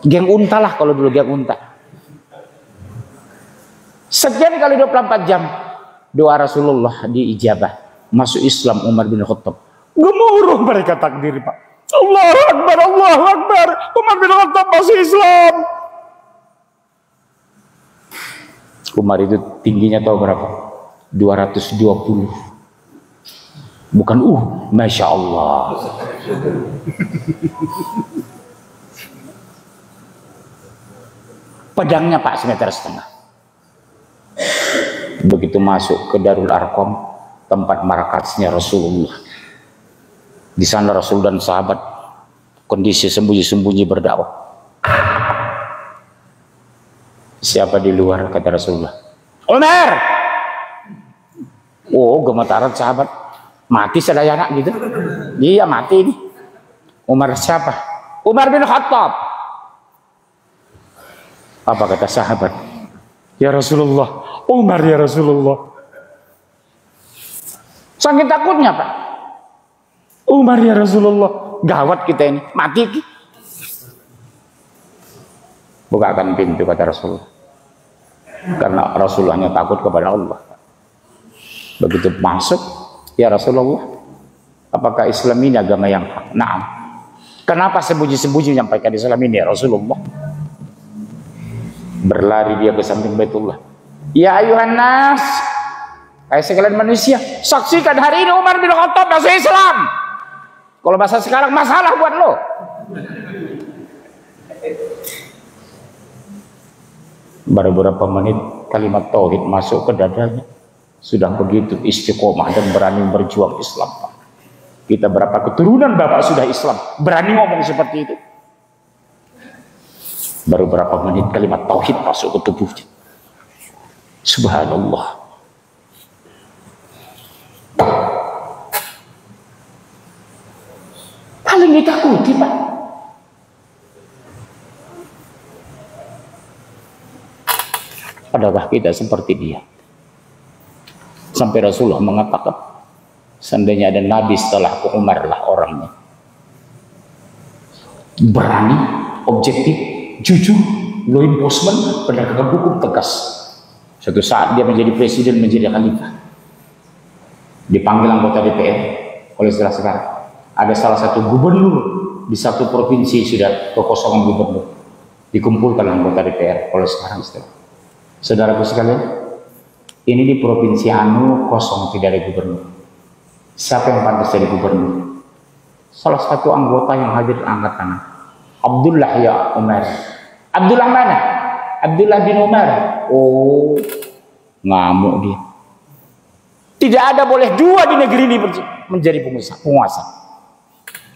Geng unta lah kalau dulu, geng unta. Sekian kali 24 jam doa Rasulullah diijabah. Masuk Islam Umar bin Khattab. Gemuruh mereka takbir Pak. Allahu Akbar, Allahu Akbar. Umar bin Khattab masuk Islam. Umar itu tingginya tahu berapa? 220. Bukan Masya Allah. Pedangnya Pak 1,5 meter. Begitu masuk ke Darul Arqam, tempat markasnya Rasulullah. Di sana Rasul dan sahabat kondisi sembunyi-sembunyi berdakwah. Siapa di luar kata Rasulullah? Umar. Oh, gemetaran sahabat. Mati sedaya anak gitu. Iya mati ini. Umar siapa? Umar bin Khattab. Apa kata sahabat? Ya Rasulullah, Umar ya Rasulullah. Saking takutnya Pak. Umar ya Rasulullah. Gawat kita ini, mati. Bukakan pintu kata Rasulullah. Karena Rasulullahnya takut kepada Allah. Begitu masuk, ya Rasulullah, apakah Islam ini agama yang hak? Naam. Kenapa sembunyi-sembunyi menyampaikan Islam ini ya Rasulullah? Berlari dia ke samping Baitullah. Ya ayuhan nas, hai sekalian manusia, saksikan hari ini Umar bin Khattab masuk Islam. Kalau bahasa sekarang masalah buat lo. Baru beberapa menit kalimat tauhid masuk ke dadanya, sudah begitu istiqomah dan berani berjuang Islam. Kita berapa keturunan bapak sudah Islam, berani ngomong seperti itu. Baru berapa menit kalimat tauhid masuk ke tubuhnya. Subhanallah. Paling ditakuti Pak. Adakah kita seperti dia? Sampai Rasulullah mengatakan, seandainya ada nabi setelah Umar lah orangnya. Berani, objektif, jujur, law enforcement, penegakan hukum tegas. Suatu saat dia menjadi presiden, menjadi khalifah. Dipanggil anggota DPR oleh sekarang. Ada salah satu gubernur di satu provinsi sudah kekosongan gubernur, dikumpulkan anggota DPR. Kalau sekarang saudaraku sekalian, ini di provinsi anu kosong, tidak ada gubernur. Siapa yang pantas jadi gubernur? Salah satu anggota yang hadir angkat tangan, Abdullah ya Umar. Abdullah mana? Abdullah bin Umar. Oh, ngamuk dia. Tidak ada boleh dua di negeri ini menjadi penguasa.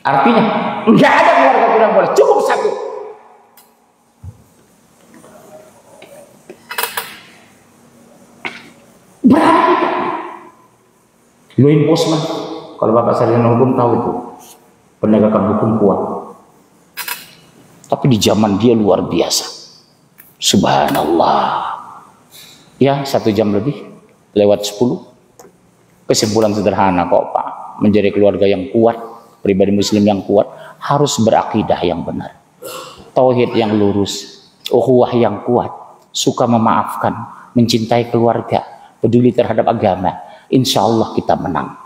Artinya nggak ada keluarga yang boleh, cukup satu. Berani. Law enforcement, kalau Bapak sarjana hukum tahu itu, penegakan hukum kuat. Tapi di zaman dia luar biasa. Subhanallah. Ya, 1 jam lebih lewat 10. Kesimpulan sederhana kok Pak, menjadi keluarga yang kuat, pribadi muslim yang kuat, harus berakidah yang benar, tauhid yang lurus, ukhuwah yang kuat, suka memaafkan, mencintai keluarga, peduli terhadap agama. Insya Allah kita menang.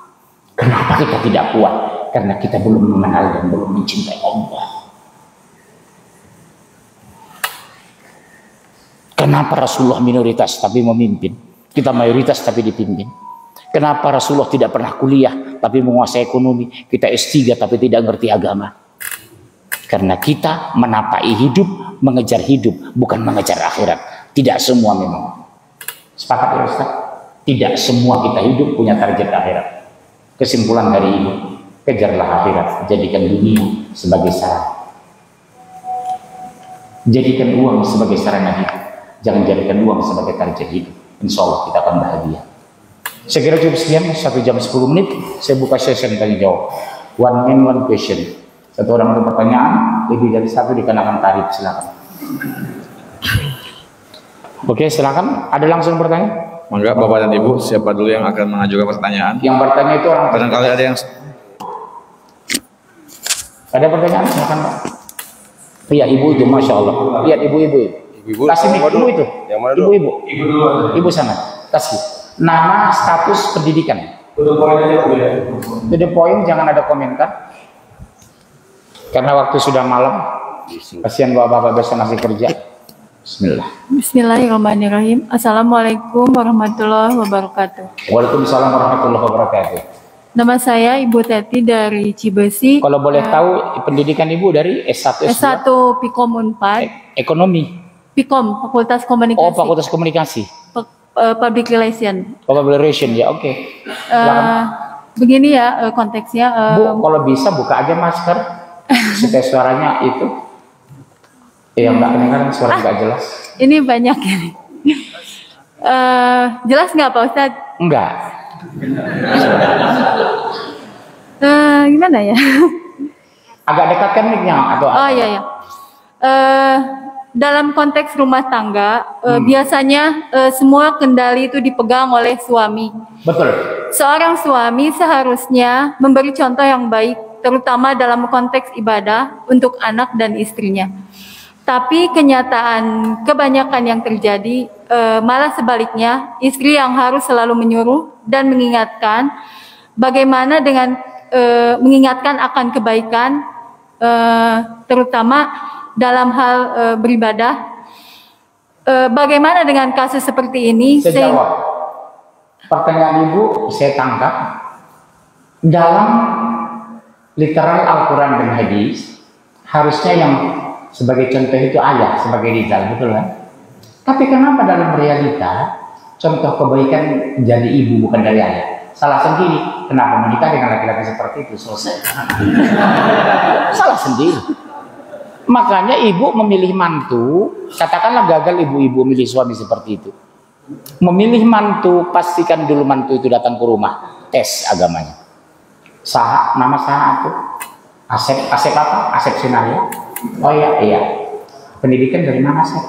Kenapa kita tidak kuat? Karena kita belum mengenal dan belum mencintai Allah. Kenapa Rasulullah minoritas tapi memimpin? Kita mayoritas tapi dipimpin. Kenapa Rasulullah tidak pernah kuliah tapi menguasai ekonomi? Kita S3 tapi tidak ngerti agama. Karena kita menapai hidup, mengejar hidup, bukan mengejar akhirat. Tidak semua memang. Sepakat ya Ustaz? Tidak semua kita hidup punya target akhirat. Kesimpulan dari ini, kejarlah akhirat, jadikan dunia sebagai sarana. Jadikan uang sebagai sarana hidup. Jangan jadikan uang sebagai target hidup. Insya Allah kita akan bahagia. Saya kira cukup sekian, 1 jam 10 menit. Saya buka session tanya jawab. One man, one question. Satu orang ada pertanyaan, lebih dari satu dikenakan tarif. Silakan. Oke, silakan. Ada langsung bertanya? Mangga Bapak dan Ibu, siapa dulu yang akan mengajukan pertanyaan? Yang bertanya itu orang. Barangkali ada yang ada pertanyaan, silakan Pak. Iya, ibu itu, masya Allah. Lihat ibu-ibu. Kasih mic dulu itu. Yang mana dulu? Ibu-ibu. Ibu sana. Kasih. Nama, status pendidikan. To the point aja Bu ya. To the point, jangan ada komentar. Karena waktu sudah malam. Kasihan bapak-bapak besok masih kerja. Bismillah. Bismillahirrahmanirrahim. Assalamualaikum warahmatullahi wabarakatuh. Waalaikumsalam warahmatullahi wabarakatuh. Nama saya Ibu Teti dari Cibesi. Kalau boleh tahu pendidikan ibu dari S1, S1 Pikom Unpad. Ekonomi. Pikom, Fakultas Komunikasi. Oh, Fakultas Komunikasi. Public Relation. Public Relation ya, oke. Begini ya konteksnya. Bu, kalau bisa buka aja masker supaya suaranya itu. Ya nggak kedengaran, suara nggak jelas. Ini banyak ini. Jelas nggak Pak Ustadz? Enggak. Gimana ya? Agak dekatkan mic-nya atau Oh iya ya. Dalam konteks rumah tangga, biasanya semua kendali itu dipegang oleh suami. Betul. Seorang suami seharusnya memberi contoh yang baik, terutama dalam konteks ibadah untuk anak dan istrinya. Tapi kenyataan kebanyakan yang terjadi malah sebaliknya, istri yang harus selalu menyuruh dan mengingatkan bagaimana dengan mengingatkan akan kebaikan, terutama dalam hal beribadah. Bagaimana dengan kasus seperti ini? Saya jawab. Pertanyaan Ibu saya tangkap dalam literal Al-Quran dan Hadis, harusnya yang sebagai contoh itu ayah, sebagai rizal, betul kan? Tapi kenapa dalam realita contoh kebaikan jadi ibu bukan dari ayah? Salah sendiri. Kenapa menikah dengan laki-laki seperti itu? Selesai. Salah sendiri. Makanya ibu memilih mantu, katakanlah gagal ibu-ibu memilih suami seperti itu. Memilih mantu, pastikan dulu mantu itu datang ke rumah, tes agamanya. Nama sah itu? Asep apa? Asep Sinaya. Oh iya. Pendidikan dari mana sih?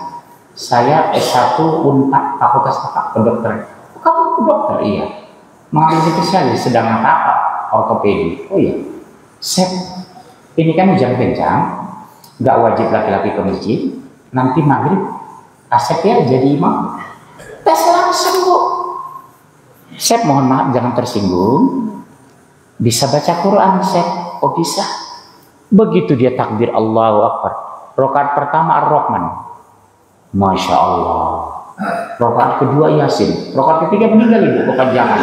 Saya S1 Unpad, Fakultas apa? Kedokteran. Kamu dokter? Iya. Mengambil spesialis, sedang apa? Ortopedi. Oh iya. Sep, ini kan jam kencang, nggak wajib laki-laki ke masjid. Nanti maghrib, Asep ya jadi imam. Tes langsung kok. Sep, mohon maaf jangan tersinggung. Bisa baca Quran, Sep? Oh bisa. Begitu dia takbir Allahu Akbar, rakaat pertama Ar-Rahman, Masya Allah. Rakaat kedua Yasin, rakaat ketiga meninggal ibu kepanjangan.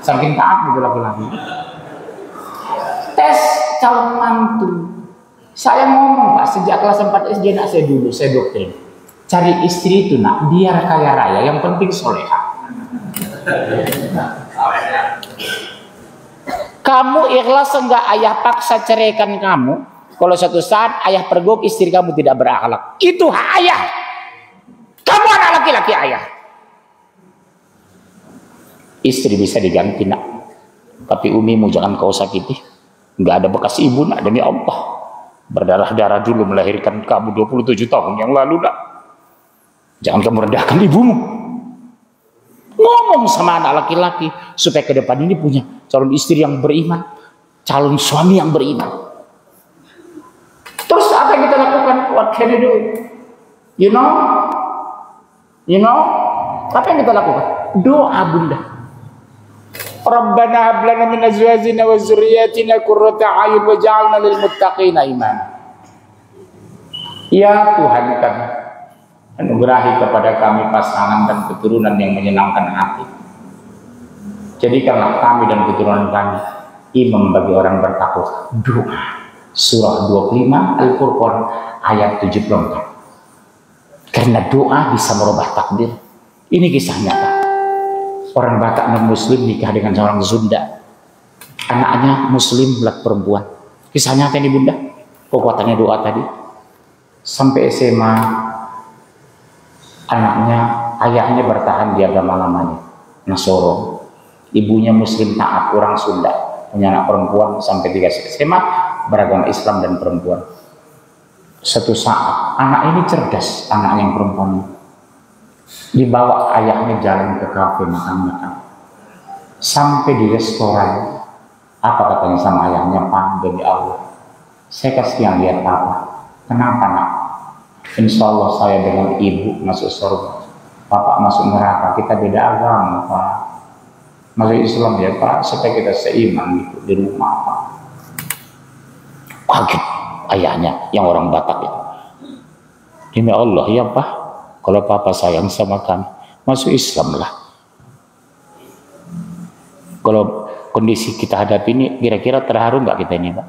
Saking taat gitu laki-laki. Tes calon mantu. Saya ngomong Pak, sejak kelas 4 SD nak saya dulu, saya doktrin. Cari istri itu nak, biar kaya raya, yang penting soleha. Kamu ikhlas enggak ayah paksa ceraikan kamu? Kalau suatu saat ayah pergok istri kamu tidak berakhlak, itu hak ayah. Kamu anak laki-laki ayah. Istri bisa diganti nak, tapi umimu jangan kau sakiti. Enggak ada bekas ibu nak, demi Allah. Berdarah-darah dulu melahirkan kamu 27 tahun yang lalu nak. Jangan kamu rendahkan ibumu. Ngomong sama anak laki-laki supaya ke depan ini punya calon istri yang beriman, calon suami yang beriman. Terus apa yang kita lakukan? What can you do? You know? Apa yang kita lakukan? Doa bunda. Rabbana hab lana min azwajina wa dzurriyyatina qurrata a'yun waj'alna lil muttaqina imama. Ya Tuhan kami, anugerahi kepada kami pasangan dan keturunan yang menyenangkan hati. Jadikanlah kami dan keturunan kami imam bagi orang bertakwa. Doa. Surah 25 Al-Furqan ayat 74. Karena doa bisa merubah takdir. Ini kisah nyata. Orang Batak non-muslim nikah dengan seorang Sunda. Anaknya muslim, laki perempuan. Kisah nyata ini bunda. Kekuatannya doa tadi. Sampai SMA, ayahnya bertahan di agama lamanya, Nasoro. Ibunya muslim taat, orang Sunda. Punya anak perempuan sampai 3 SMA, beragama Islam dan perempuan. Suatu saat, anak ini cerdas, anak yang perempuan. Dibawa ayahnya jalan ke kafe makan-makan. Sampai di restoran, apa katanya sama ayahnya, Pak, demi Allah, saya kasihan lihat Papa. Kenapa nak? Insya Allah saya dengan ibu masuk surga, Bapak masuk neraka. Kita beda agama Pak. Masuk Islam ya Pak, supaya kita seiman gitu di rumah Pak. Kaget ayahnya yang orang Batak itu. Demi Allah ya Pak, kalau Papa sayang sama kami, masuk Islam lah. Kalau kondisi kita hadapi ini, kira-kira terharu nggak kita ini Pak?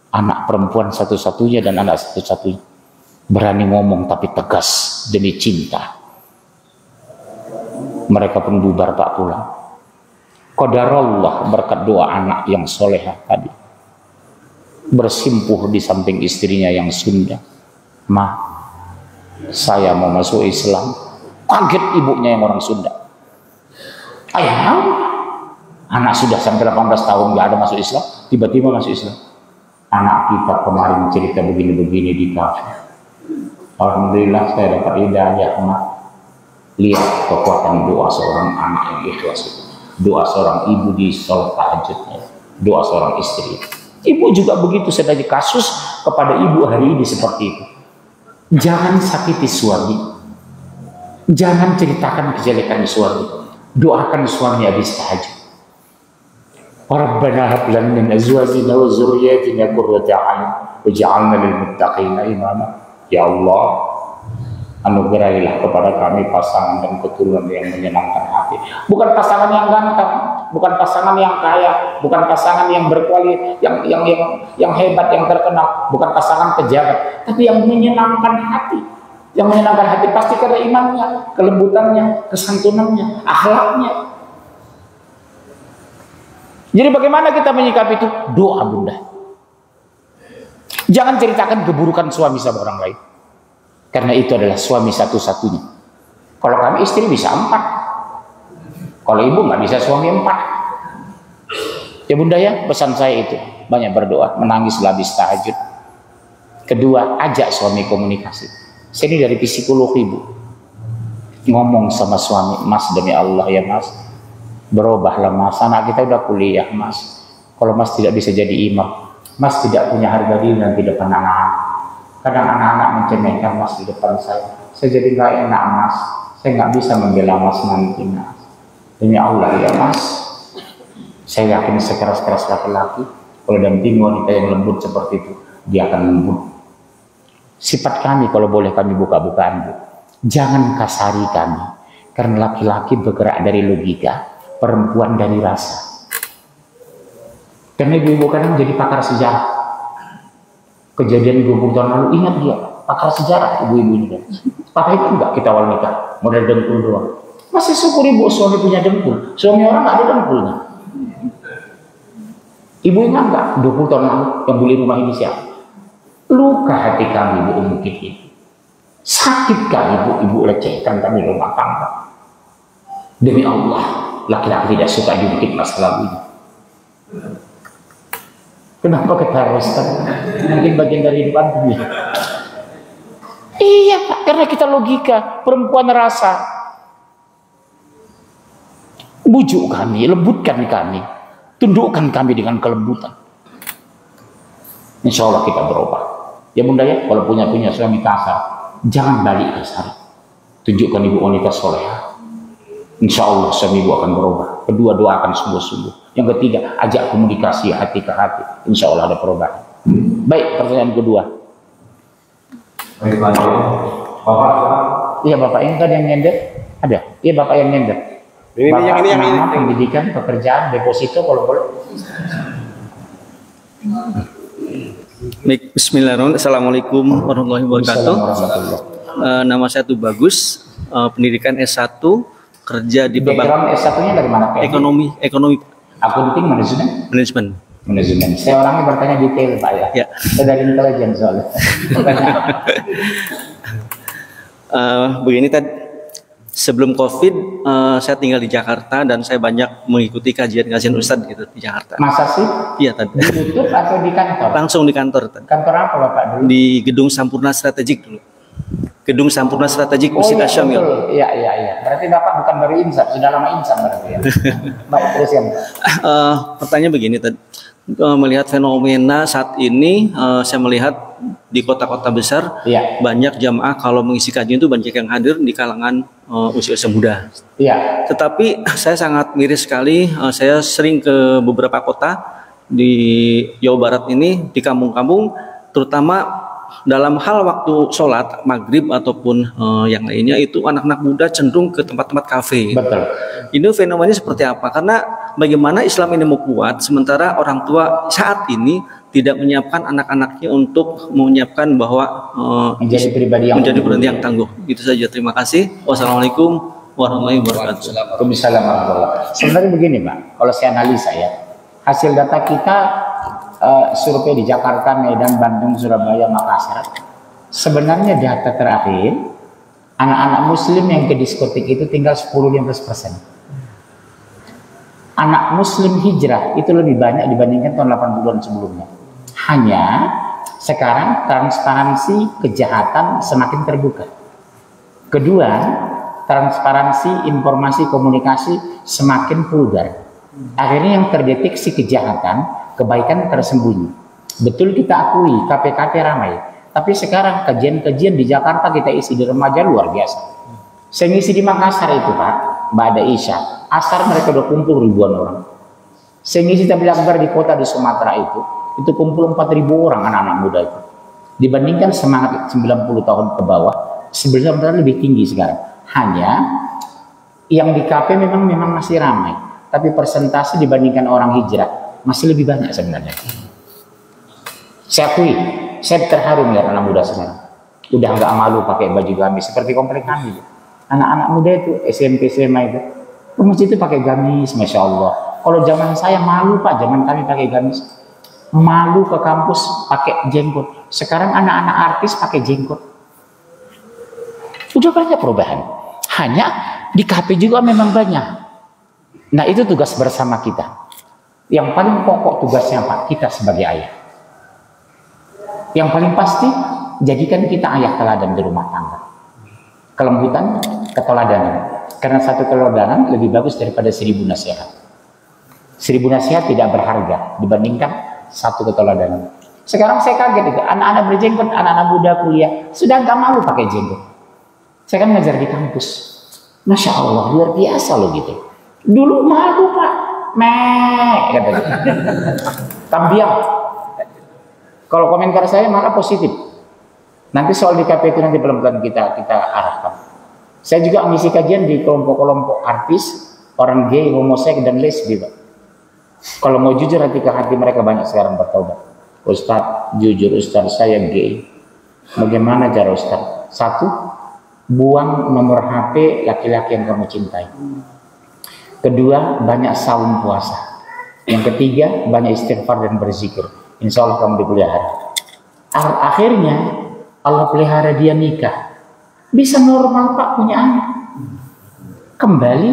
Anak perempuan satu-satunya dan anak satu-satunya. Berani ngomong tapi tegas demi cinta. Mereka pun bubar Pak pulang. Qadarullah berkat doa anak yang solehah tadi. Bersimpuh di samping istrinya yang Sunda. Ma, saya mau masuk Islam. Kaget ibunya yang orang Sunda. Ayah, anak sudah sampai 18 tahun nggak ada masuk Islam, tiba-tiba masuk Islam. Anak kita kemarin cerita begini-begini di kafe. Alhamdulillah saya dapat hidayah. Lihat kekuatan doa seorang anak yang ikhlas itu. Doa seorang ibu di sholat tahajudnya, doa seorang istri. Ibu juga begitu, sedang kasus kepada ibu hari ini seperti itu. Jangan sakiti suami, jangan ceritakan kejelekan suami, doakan suami habis tahajud. Rabbana hab lana min azwajina wa dzurriyyatina qurrata a'yun waj'alna lil muttaqina imama. Ya Allah, anugerahilah kepada kami pasangan dan keturunan yang menyenangkan hati. Bukan pasangan yang ganteng, bukan pasangan yang kaya, bukan pasangan yang berkualitas, yang hebat, yang terkenal, bukan pasangan pejabat, tapi yang menyenangkan hati. Yang menyenangkan hati pasti karena imannya, kelembutannya, kesantunannya, akhlaknya. Jadi bagaimana kita menyikapi itu? Doa bunda. Jangan ceritakan keburukan suami sama orang lain. Karena itu adalah suami satu-satunya. Kalau kami istri bisa 4. Kalau ibu nggak bisa suami 4. Ya bunda ya, pesan saya itu. Banyak berdoa, menangis habis tahajud. Kedua, ajak suami komunikasi. Saya ini dari psikolog ibu. Ngomong sama suami, Mas demi Allah ya Mas, berubahlah Mas, anak kita udah kuliah Mas. Kalau Mas tidak bisa jadi imam, Mas tidak punya harga diri nanti depan anak-anak. Kadang anak-anak mencemehkan Mas di depan saya. Saya jadi nggak enak Mas. Saya nggak bisa membela Mas nanti Mas. Demi Allah ya Mas. Saya yakin sekeras-keras laki-laki, Kalau dampingi wanita yang lembut seperti itu, dia akan lembut. Sifat kami kalau boleh kami buka-bukaan, Bu. Jangan kasari kami. Karena laki-laki bergerak dari logika, perempuan dari rasa. Karena ibu-ibu kadang jadi pakar sejarah. Kejadian 20 tahun lalu, ingat dia, pakar sejarah ibu-ibu ini kan. Pakai itu enggak kita awal nikah, modal dengkul doang. Masih syukur ibu suami punya dengkul, suami orang nggak ada dengkulnya. Ibu ingat nggak 20 tahun lalu yang beli rumah ini siapa? Luka hati kami ibu mungkin itu. Sakit kali ibu lecehkan kami rumah tangga. Demi Allah, laki-laki tidak suka diungkit masalah ini. Kenapa kita harus mungkin bagian dari hidup antum ya? Iya Pak, karena kita logika, perempuan rasa. Bujuk kami, lembutkan kami, tundukkan kami dengan kelembutan. Insya Allah kita berubah. Ya bunda ya, kalau punya suami kasar, jangan balik kasar. Tunjukkan ibu wanita soleha. Insya Allah suami ibu akan berubah. Kedua, doakan sungguh-sungguh. Yang ketiga, ajak komunikasi hati ke hati. Insya Allah ada perubahan. Baik, pertanyaan kedua. Baik, lanjut. Bapak. Iya Bapak, ini kan yang nyender? Ada? Iya Bapak yang nyender. Ini yang ini. Pendidikan, pekerjaan, deposito kalau boleh. Baik, bismillahirrahmanirrahim. Assalamualaikum warahmatullahi wabarakatuh. Nama saya Bagus, pendidikan S1, kerja di background S1-nya dari mana? Ekonomi. Akunting, manajemen. Saya orangnya bertanya detail Pak ya. Ya. Saya dari intelijen soalnya. Begini tadi, sebelum COVID saya tinggal di Jakarta dan saya banyak mengikuti kajian-kajian Ustadz gitu di Jakarta. Masa sih? Iya tadi. Di YouTube atau di kantor? Langsung di kantor tadi. Kantor apa Bapak dulu? Di Gedung Sampurna Strategik dulu. Gedung Sampurna Strategik Masjid Asyamil. Iya. Berarti Bapak bukan baru insaf, sudah lama insaf berarti ya. Baik, terus yang pertanyaan begini tadi. Melihat fenomena saat ini, saya melihat di kota-kota besar ya. Banyak jamaah kalau mengisi kajian itu banyak yang hadir di kalangan usia-usia muda. Ya. Tetapi saya sangat miris sekali. Saya sering ke beberapa kota di Jawa Barat ini, di kampung-kampung, terutama dalam hal waktu sholat maghrib ataupun yang lainnya itu anak-anak muda cenderung ke tempat-tempat kafe. Betul. Ini fenomenanya seperti apa? Karena bagaimana Islam ini mau kuat sementara orang tua saat ini tidak menyiapkan anak-anaknya untuk menyiapkan bahwa menjadi pribadi yang tangguh. Itu saja. Terima kasih. Wassalamualaikum warahmatullahi wabarakatuh. Waalaikumsalam warahmatullahi wabarakatuh. Sebenarnya begini Pak, kalau saya analisa ya, hasil data kita survei di Jakarta, Medan, Bandung, Surabaya, Makassar, sebenarnya data terakhir anak-anak muslim yang ke diskotik itu tinggal 10-15%. Anak muslim hijrah itu lebih banyak dibandingkan tahun 80-an sebelumnya. Hanya sekarang transparansi kejahatan semakin terbuka. Kedua, transparansi informasi komunikasi semakin vulgar. Akhirnya yang terdeteksi kejahatan, kebaikan tersembunyi. Betul kita akui KPKT ramai, tapi sekarang kajian-kajian di Jakarta kita isi di remaja luar biasa. Saya ngisi di Makassar itu Pak, Mbak Ada Isya, asar mereka udah kumpul ribuan orang. Saya ngisi tabligh akbar di kota di Sumatera itu kumpul 4.000 orang anak-anak muda itu. Dibandingkan semangat 90 tahun ke bawah, sebenarnya lebih tinggi sekarang. Hanya yang di KP memang masih ramai, tapi persentase dibandingkan orang hijrah masih lebih banyak sebenarnya. Saya akui, saya terharu melihat anak muda sekarang. Udah nggak malu pakai baju gamis seperti komplek kami. Anak-anak muda itu SMP SMA itu, masjid itu pakai gamis, masya Allah. Kalau zaman saya malu Pak, zaman kami pakai gamis, malu ke kampus pakai jenggot. Sekarang anak-anak artis pakai jenggot. Udah banyak perubahan. Hanya di KP juga memang banyak. Nah itu tugas bersama kita. Yang paling pokok tugasnya Pak, kita sebagai ayah. Yang paling pasti, jadikan kita ayah teladan di rumah tangga. Kelembutan, keteladanan. Karena satu keteladanan lebih bagus daripada 1000 nasihat. 1000 nasihat tidak berharga dibandingkan satu keteladanan. Sekarang saya kaget itu, anak-anak berjenggot, anak-anak muda kuliah, sudah gak malu pakai jenggot. Saya kan ngajar di kampus. Masya Allah, luar biasa loh gitu. Dulu malu Pak. Katanya. Tambiang. Kalau komentar saya malah positif. Nanti soal DKP itu nanti pelan-pelan kita arahkan. Saya juga mengisi kajian di kelompok-kelompok artis, orang gay, homoseks dan lesbi, Pak. Kalau mau jujur hati ke hati mereka banyak sekarang bertobat. Ustaz, jujur Ustaz, saya gay. Bagaimana cara Ustaz? Satu, buang nomor HP laki-laki yang kamu cintai. Kedua, banyak saum puasa. Yang ketiga, banyak istighfar dan berzikir. Insya Allah kamu dipelihara. Akhirnya Allah pelihara dia nikah. Bisa normal Pak punya anak. Kembali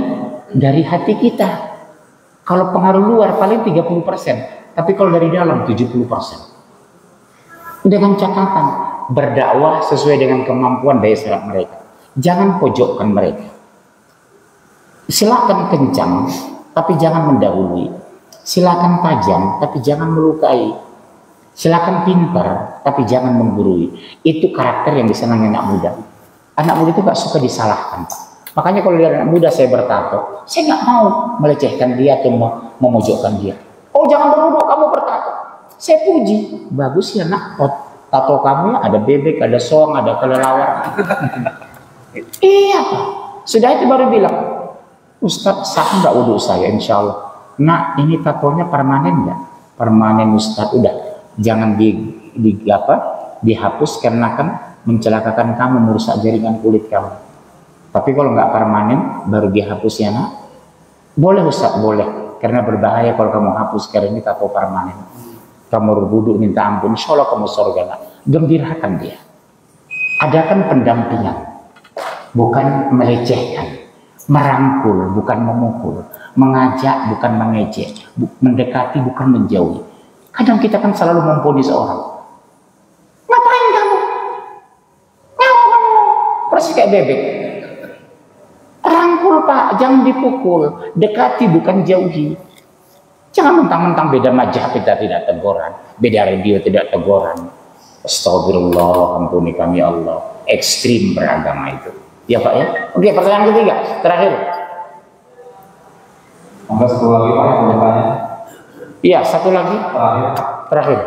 dari hati kita. Kalau pengaruh luar paling 30%. Tapi kalau dari dalam 70%. Dengan catatan berdakwah sesuai dengan kemampuan daya serap mereka. Jangan pojokkan mereka. Silakan kencang, tapi jangan mendahului. Silakan tajam, tapi jangan melukai. Silakan pintar, tapi jangan menggurui. Itu karakter yang disenangi anak muda. Anak muda itu gak suka disalahkan. Makanya kalau lihat anak muda saya bertato, saya nggak mau melecehkan dia atau memojokkan dia. Oh jangan berwudu, kamu bertato. Saya puji, bagus ya nak. Tato kamu ada bebek, ada soang, ada kelelawar. Iya Pak. Sudah itu baru bilang, Ustaz sah nggak wudu saya? Insya Allah. Nah ini tatonya permanen nggak? Permanen Ustaz. Udah. Jangan dihapus karena kan mencelakakan kamu, merusak jaringan kulit kamu. Tapi kalau nggak permanen baru dihapus ya nak. Boleh Ustaz, boleh. Karena berbahaya kalau kamu hapus karena ini tato permanen. Kamu berwudu minta ampun, insya Allah kamu surga nak. Gembirakan dia. Adakan pendampingan, bukan melecehkan. Merangkul bukan memukul, mengajak bukan mengejek, mendekati bukan menjauhi. Kadang kita kan selalu memponis orang. Ngapain kamu? Persis kayak bebek. Rangkul Pak, jangan dipukul. Dekati bukan jauhi. Jangan mentang-mentang beda majah kita tidak teguran, beda radio tidak teguran. Astagfirullah, ampuni kami Allah. Ekstrim beragama itu. Ya Pak ya. Oke, pertanyaan ketiga, terakhir. Maka satu lagi Pak yang bertanya. Iya, satu lagi. Terakhir.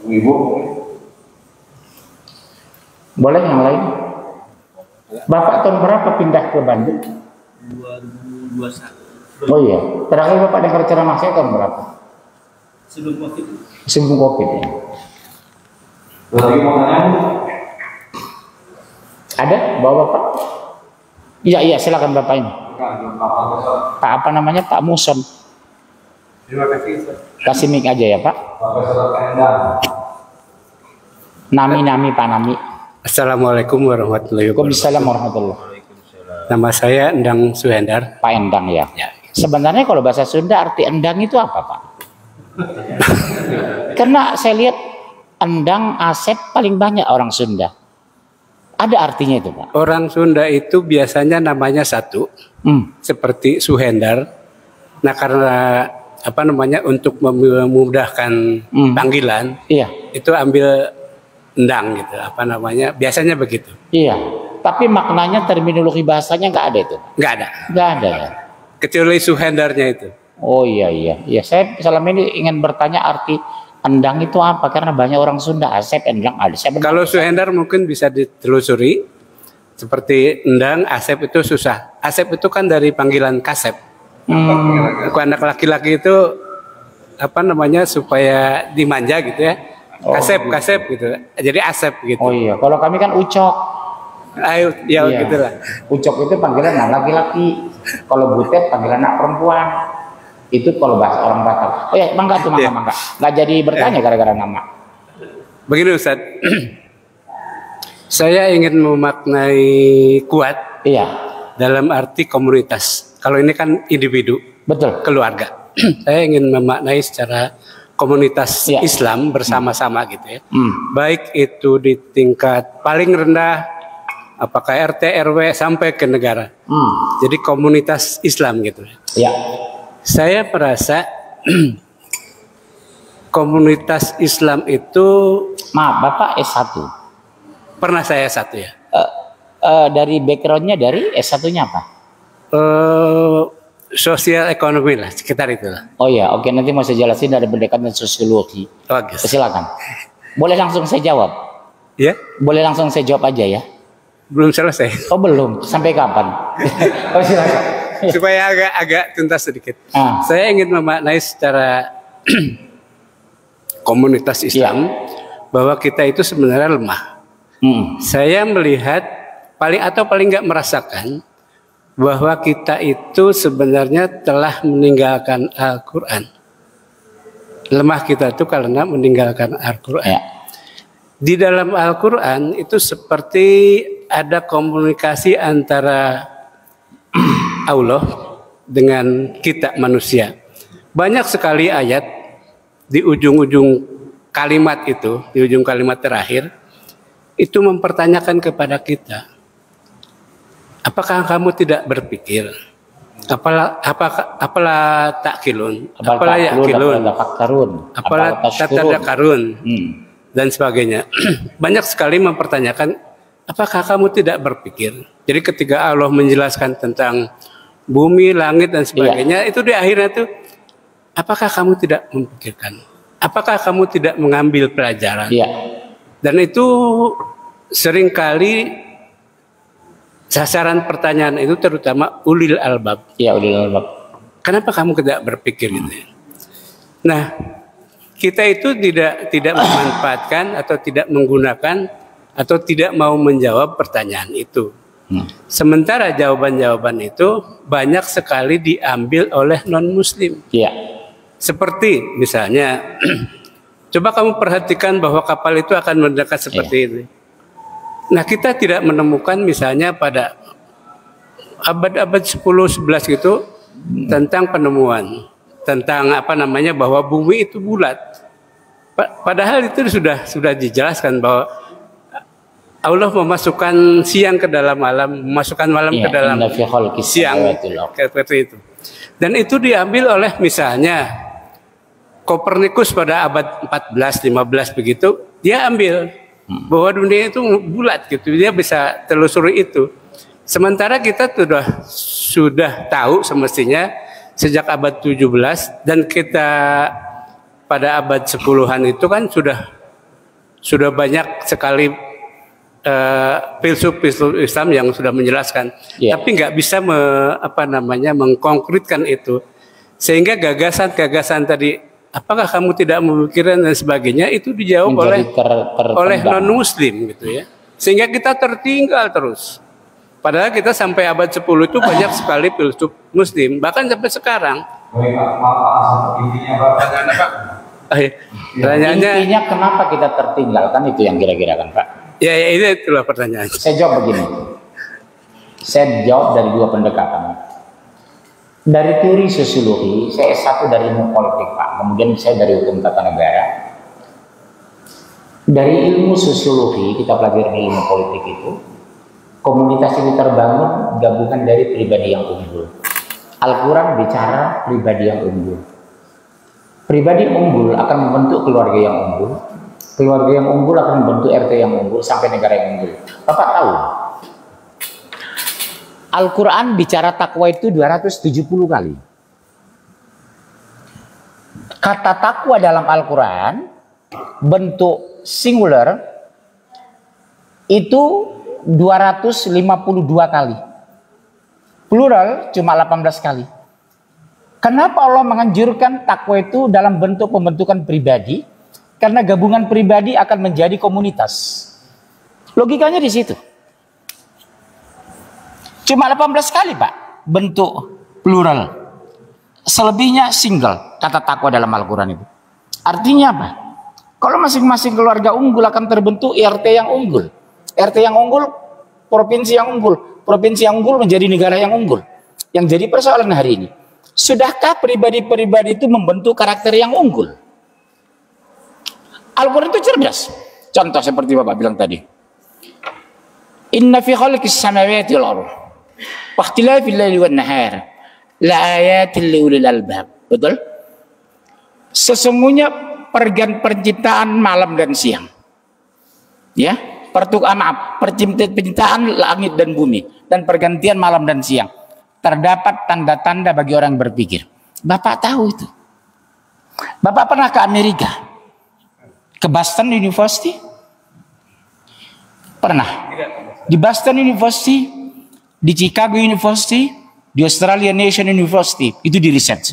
Ibu. Boleh yang lain? Bapak tahun berapa pindah ke Bandung? 2021. Oh iya. Terakhir Bapak dengar ceramah saya tahun berapa? Sebelum Covid. Sebelum Covid ya. Lagi mau tanya? Ada bawa Bapak? Iya, silakan Bapak ini. Pak apa namanya? Pak Muson. Terima kasih. Kasih mic aja ya Pak. Profesor Endang. Nami Pak Nami. Assalamualaikum warahmatullahi wabarakatuh. Waalaikumsalam warahmatullahi. Nama saya Endang Suhendar. Pak Endang ya. Sebenarnya kalau bahasa Sunda arti endang itu apa Pak? Karena saya lihat endang, asep paling banyak orang Sunda. Ada artinya itu Pak? Orang Sunda itu biasanya namanya satu, seperti Suhendar. Nah karena apa namanya untuk memudahkan panggilan, iya. Itu ambil endang gitu, apa namanya? Biasanya begitu. Iya. Tapi maknanya terminologi bahasanya nggak ada itu? Nggak ada. Nggak ada ya. Kecuali Suhendarnya itu. Oh iya. Saya selama ini ingin bertanya arti endang itu apa? Karena banyak orang Sunda asep, endang ada. Kalau Suhendar mungkin bisa ditelusuri. Seperti endang, asep itu susah. Asep itu kan dari panggilan kasep. Bukan anak laki-laki itu apa namanya supaya dimanja gitu ya. Kasep gitu. Jadi asep gitu. Oh iya. Kalau kami kan ucok. Ayo, ya Iya. gitulah. Ucok itu panggilan anak laki-laki. Kalau butet panggilan anak perempuan. Itu kalau bahasa orang Batak. Oh ya, mangga. Nggak jadi bertanya gara-gara nama. Begini Ustaz. Saya ingin memaknai kuat Iya. dalam arti komunitas. Kalau ini kan individu, Betul. keluarga. Saya ingin memaknai secara komunitas Iya. Islam bersama-sama gitu ya. Baik itu di tingkat paling rendah, apakah RT, RW sampai ke negara. Jadi komunitas Islam gitu. Iya. Saya merasa komunitas Islam itu Maaf, Bapak S1. pernah saya satu ya. Dari backgroundnya dari S1-nya apa? sosial ekonomi lah, sekitar itulah. Oh ya, oke, nanti mau saya jelasin dari pendekatan sosiologi. Bagus. Silakan. Boleh langsung saya jawab? Ya, Boleh langsung saya jawab aja ya? belum selesai. Oh belum, sampai kapan? Oh silakan. Supaya agak tuntas sedikit. Ah. Saya ingin memaknai secara komunitas Islam bahwa kita itu sebenarnya lemah. Saya melihat paling nggak merasakan bahwa kita itu sebenarnya telah meninggalkan Al-Quran. Lemah kita itu karena meninggalkan Al-Quran. Ya. Di dalam Al-Quran itu seperti ada komunikasi antara Allah dengan kita manusia. Banyak sekali ayat di ujung-ujung kalimat itu, di ujung kalimat terakhir, itu mempertanyakan kepada kita, apakah kamu tidak berpikir? Apalah takilun? Apalah yakilun? Apalah tatadakarun? Dan sebagainya. Banyak sekali mempertanyakan, apakah kamu tidak berpikir? Jadi ketika Allah menjelaskan tentang bumi, langit dan sebagainya, itu di akhirnya itu, apakah kamu tidak memikirkan? Apakah kamu tidak mengambil pelajaran? Dan itu seringkali sasaran pertanyaan itu terutama ulil albab. Iya, ulil albab. Kenapa kamu tidak berpikir gitu? Nah, kita itu tidak memanfaatkan atau tidak menggunakan atau tidak mau menjawab pertanyaan itu. Sementara jawaban-jawaban itu banyak sekali diambil oleh non-muslim. Iya. Seperti misalnya, coba kamu perhatikan bahwa kapal itu akan mendekat seperti ini. Nah, kita tidak menemukan misalnya pada abad-abad 10-11 gitu tentang penemuan, tentang bahwa bumi itu bulat. Padahal itu sudah dijelaskan bahwa Allah memasukkan siang ke dalam malam, memasukkan malam ke dalam siang, seperti itu. Dan itu diambil oleh misalnya Kopernikus pada abad 14-15 begitu, dia ambil bahwa dunia itu bulat gitu, dia bisa telusuri itu. Sementara kita sudah tahu semestinya sejak abad 17 dan kita pada abad 10-an itu kan sudah banyak sekali filsuf Islam yang sudah menjelaskan, tapi nggak bisa mengkonkretkan itu, sehingga gagasan-gagasan tadi, apakah kamu tidak memikirkan dan sebagainya, itu dijawab oleh non Muslim gitu ya, sehingga kita tertinggal terus. Padahal kita sampai abad 10 itu banyak sekali filsuf Muslim, bahkan sampai sekarang. Intinya kenapa kita tertinggal, kan itu yang kira-kira kan Pak? Ya, itulah pertanyaan. Saya jawab begini. Saya jawab dari dua pendekatan. Dari teori sosiologi, saya S1 dari ilmu politik Pak. Kemudian saya dari hukum tata negara. Dari ilmu sosiologi, kita pelajari ilmu politik itu, komunitas itu terbangun gabungan dari pribadi yang unggul. Al-Quran bicara pribadi yang unggul. Pribadi unggul akan membentuk keluarga yang unggul. Keluarga yang unggul akan membentuk RT yang unggul sampai negara yang unggul. Bapak tahu, Al-Quran bicara takwa itu 270 kali. Kata takwa dalam Al-Quran bentuk singular itu 252 kali. Plural cuma 18 kali. Kenapa Allah menganjurkan takwa itu dalam bentuk pembentukan pribadi? Karena gabungan pribadi akan menjadi komunitas. Logikanya di situ. Cuma 18 kali Pak bentuk plural. Selebihnya single kata takwa dalam Al-Quran itu. Artinya apa? Kalau masing-masing keluarga unggul akan terbentuk RT yang unggul. RT yang unggul, provinsi yang unggul. Provinsi yang unggul menjadi negara yang unggul. Yang jadi persoalan hari ini, sudahkah pribadi-pribadi itu membentuk karakter yang unggul? Al-Quran itu cerdas. Contoh seperti Bapak bilang tadi. Inna fi khalqis samawati wal ardh wa ikhtilafil laili wan nahar la ayatil liulil albab. Betul? Sesungguhnya penciptaan malam dan siang. Ya, penciptaan langit dan bumi dan pergantian malam dan siang. terdapat tanda-tanda bagi orang berpikir. Bapak tahu itu. Bapak pernah ke Amerika? Ke Boston University? Pernah. Di Boston University, di Chicago University, di Australian Nation University, itu di research.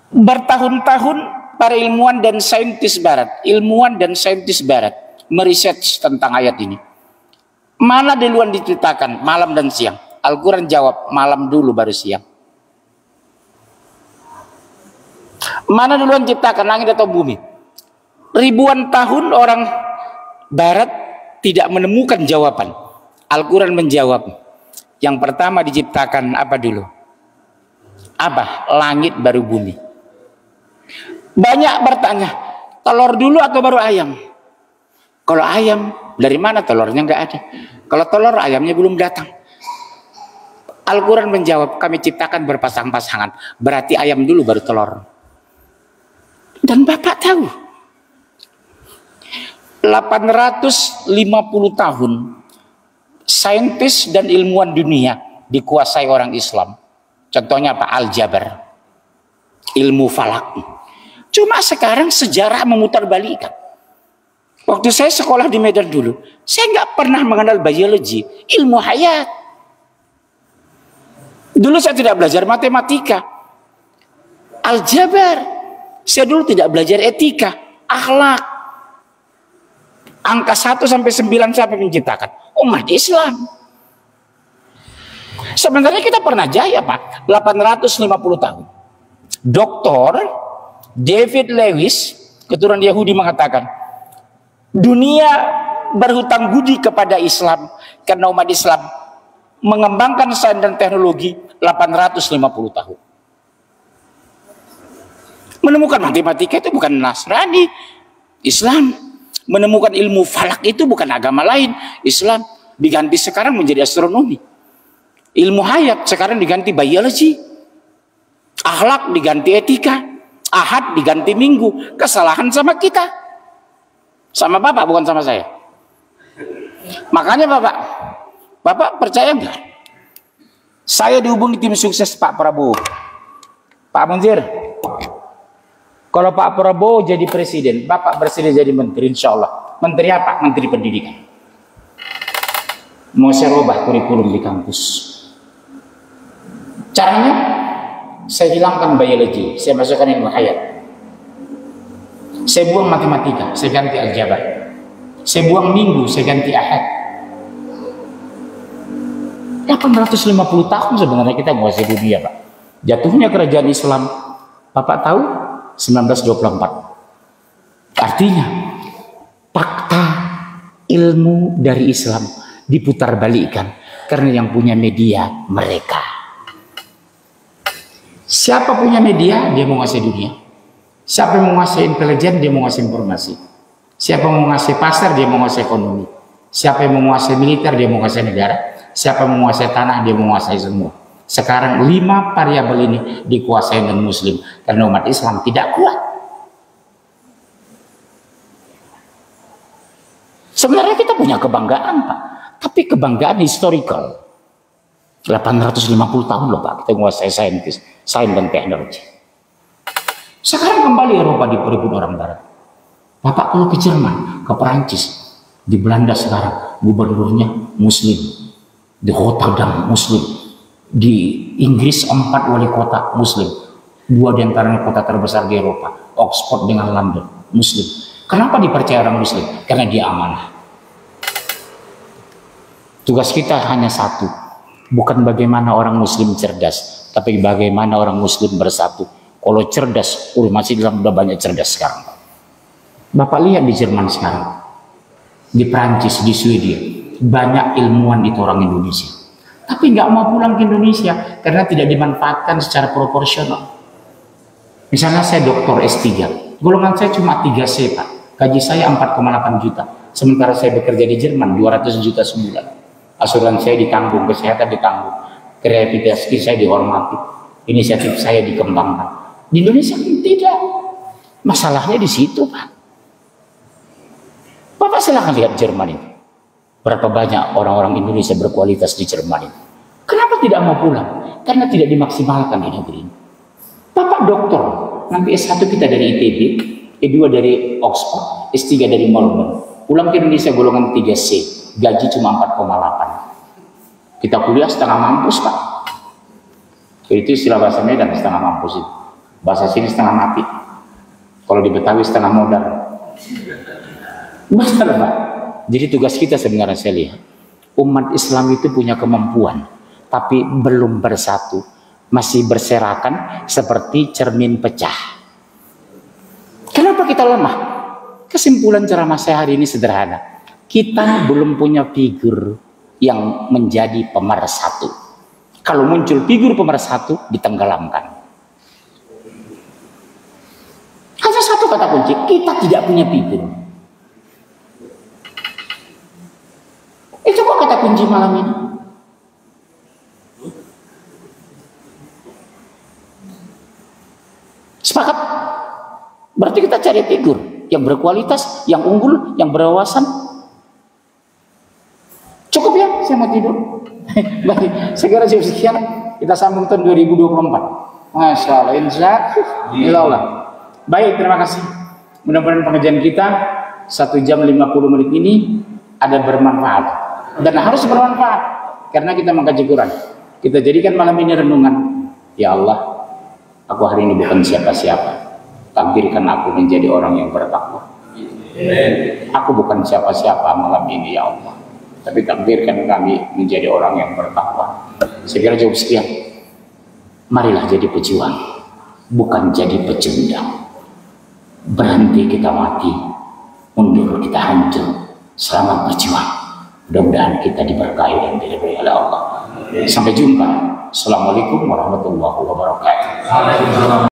Bertahun-tahun para ilmuwan dan saintis barat meriset tentang ayat ini. Mana duluan diciptakan, malam dan siang? Al-Quran jawab, malam dulu baru siang. Mana duluan ciptakan, langit atau bumi? Ribuan tahun orang barat tidak menemukan jawaban. Al-Quran menjawab, yang pertama diciptakan apa dulu? Apa? Langit baru bumi. Banyak bertanya, telur dulu atau baru ayam? Kalau ayam, dari mana telurnya? Nggak ada. Kalau telur, ayamnya belum datang. Al-Quran menjawab, kami ciptakan berpasang-pasangan. Berarti ayam dulu baru telur. Dan Bapak tahu, 850 tahun saintis dan ilmuwan dunia dikuasai orang Islam. Contohnya apa? Aljabar, ilmu falak. Cuma sekarang sejarah memutarbalikan. Waktu saya sekolah di Medan dulu, saya nggak pernah mengenal biologi, ilmu hayat. Dulu saya tidak belajar matematika, aljabar. Saya dulu tidak belajar etika, akhlak. Angka 1 sampai 9 siapa menciptakan? Umat Islam. Sebenarnya kita pernah jaya, Pak. 850 tahun. Dr. David Lewis, keturunan Yahudi, mengatakan, dunia berhutang budi kepada Islam karena umat Islam mengembangkan sains dan teknologi 850 tahun. Menemukan matematika itu bukan Nasrani, Islam. Menemukan ilmu falak itu bukan agama lain, Islam. Diganti sekarang menjadi astronomi. Ilmu hayat sekarang diganti biologi. Akhlak diganti etika. Ahad diganti minggu. Kesalahan sama kita. Sama Bapak, bukan sama saya. Makanya Bapak percaya nggak? Saya dihubungi tim sukses Pak Prabowo. Pak Munzir, kalau Pak Prabowo jadi presiden, Bapak bersedia jadi menteri, insya Allah. Menteri apa? Menteri Pendidikan. Mau saya rubah kurikulum di kampus. Caranya, saya hilangkan biologi, saya masukkan ilmu hayat. Saya buang matematika, saya ganti aljabar. Saya buang minggu, saya ganti ahad. 850 tahun sebenarnya kita menguasai dunia, Pak. Jatuhnya kerajaan Islam, Bapak tahu? 1924. Artinya fakta ilmu dari Islam diputarbalikkan karena yang punya media mereka. Siapa punya media, dia menguasai dunia. Siapa yang menguasai intelijen, dia menguasai informasi. Siapa yang menguasai pasar, dia menguasai ekonomi. Siapa yang menguasai militer, dia menguasai negara. Siapa yang menguasai tanah, dia menguasai semua. Sekarang 5 variabel ini dikuasai non muslim karena umat Islam tidak kuat. Sebenarnya kita punya kebanggaan, Pak, tapi kebanggaan historical. 850 tahun loh, Pak, kita menguasai sains dan teknologi. Sekarang kembali Eropa diperebut orang Barat. Bapak kalau ke Jerman, ke Perancis, di Belanda sekarang gubernurnya muslim, di Rotterdam muslim. Di Inggris 4 wali kota muslim, 2 diantaranya kota terbesar di Eropa, Oxford dengan London, muslim. Kenapa dipercaya orang muslim? Karena dia amanah. Tugas kita hanya satu, bukan bagaimana orang muslim cerdas, tapi bagaimana orang muslim bersatu. Kalau cerdas, masih dalam udah banyak cerdas sekarang. Bapak lihat di Jerman sekarang, di Prancis, di Swedia, banyak ilmuwan itu orang Indonesia. Tapi nggak mau pulang ke Indonesia karena tidak dimanfaatkan secara proporsional. Misalnya saya doktor S3, golongan saya cuma 3C, Pak. Gaji saya 4,8 juta. Sementara saya bekerja di Jerman 200 juta sebulan. Asuransi saya ditanggung, kesehatan ditanggung, kreativitas saya dihormati, inisiatif saya dikembangkan. Di Indonesia tidak. Masalahnya di situ, Pak. Bapak silahkan lihat Jerman ini. Berapa banyak orang-orang Indonesia berkualitas di Jerman ini? Kenapa Kenapa tidak mau pulang? Karena tidak dimaksimalkan di negeri ini. Bapak dokter, nanti S1 kita dari ITB, E2 dari Oxford, S3 dari Melbourne. Pulang ke Indonesia golongan 3C, gaji cuma 4,8. Kita kuliah setengah mampus, Pak. Itu istilah bahasa Medan, setengah mampus itu. Bahasa sini setengah mati. Kalau di Betawi setengah modal. Benar, Pak. Jadi tugas kita sebenarnya saya lihat, umat Islam itu punya kemampuan, tapi belum bersatu, masih berserakan seperti cermin pecah. Kenapa kita lemah? Kesimpulan ceramah saya hari ini sederhana. Kita belum punya figur yang menjadi pemersatu. Kalau muncul figur pemersatu, ditenggelamkan. Hanya satu kata kunci, kita tidak punya figur. Itu kok kata kunci malam ini. Sepakat? Berarti kita cari figur yang berkualitas, yang unggul, yang berwawasan. Cukup ya, saya mau tidur. Baik, segera sekian, kita sambung tahun 2024. Masya Allah, insya Allah. Baik, terima kasih. Mudah-mudahan pengajian kita 1 jam 50 menit ini ada bermanfaat dan harus bermanfaat karena kita mengkaji Quran. Kita jadikan malam ini renungan. Ya Allah, aku hari ini bukan siapa-siapa. Takdirkan aku menjadi orang yang bertakwa. Aku bukan siapa-siapa malam ini, ya Allah. Tapi takdirkan kami menjadi orang yang bertakwa. Segera jawab sekian. Marilah jadi pejuang, bukan jadi pecundang. Berhenti kita mati, mundur kita hancur. Selamat berjuang. Mudah-mudahan kita diberkahi dan diridhoi oleh Allah. Sampai jumpa. Assalamualaikum warahmatullahi wabarakatuh.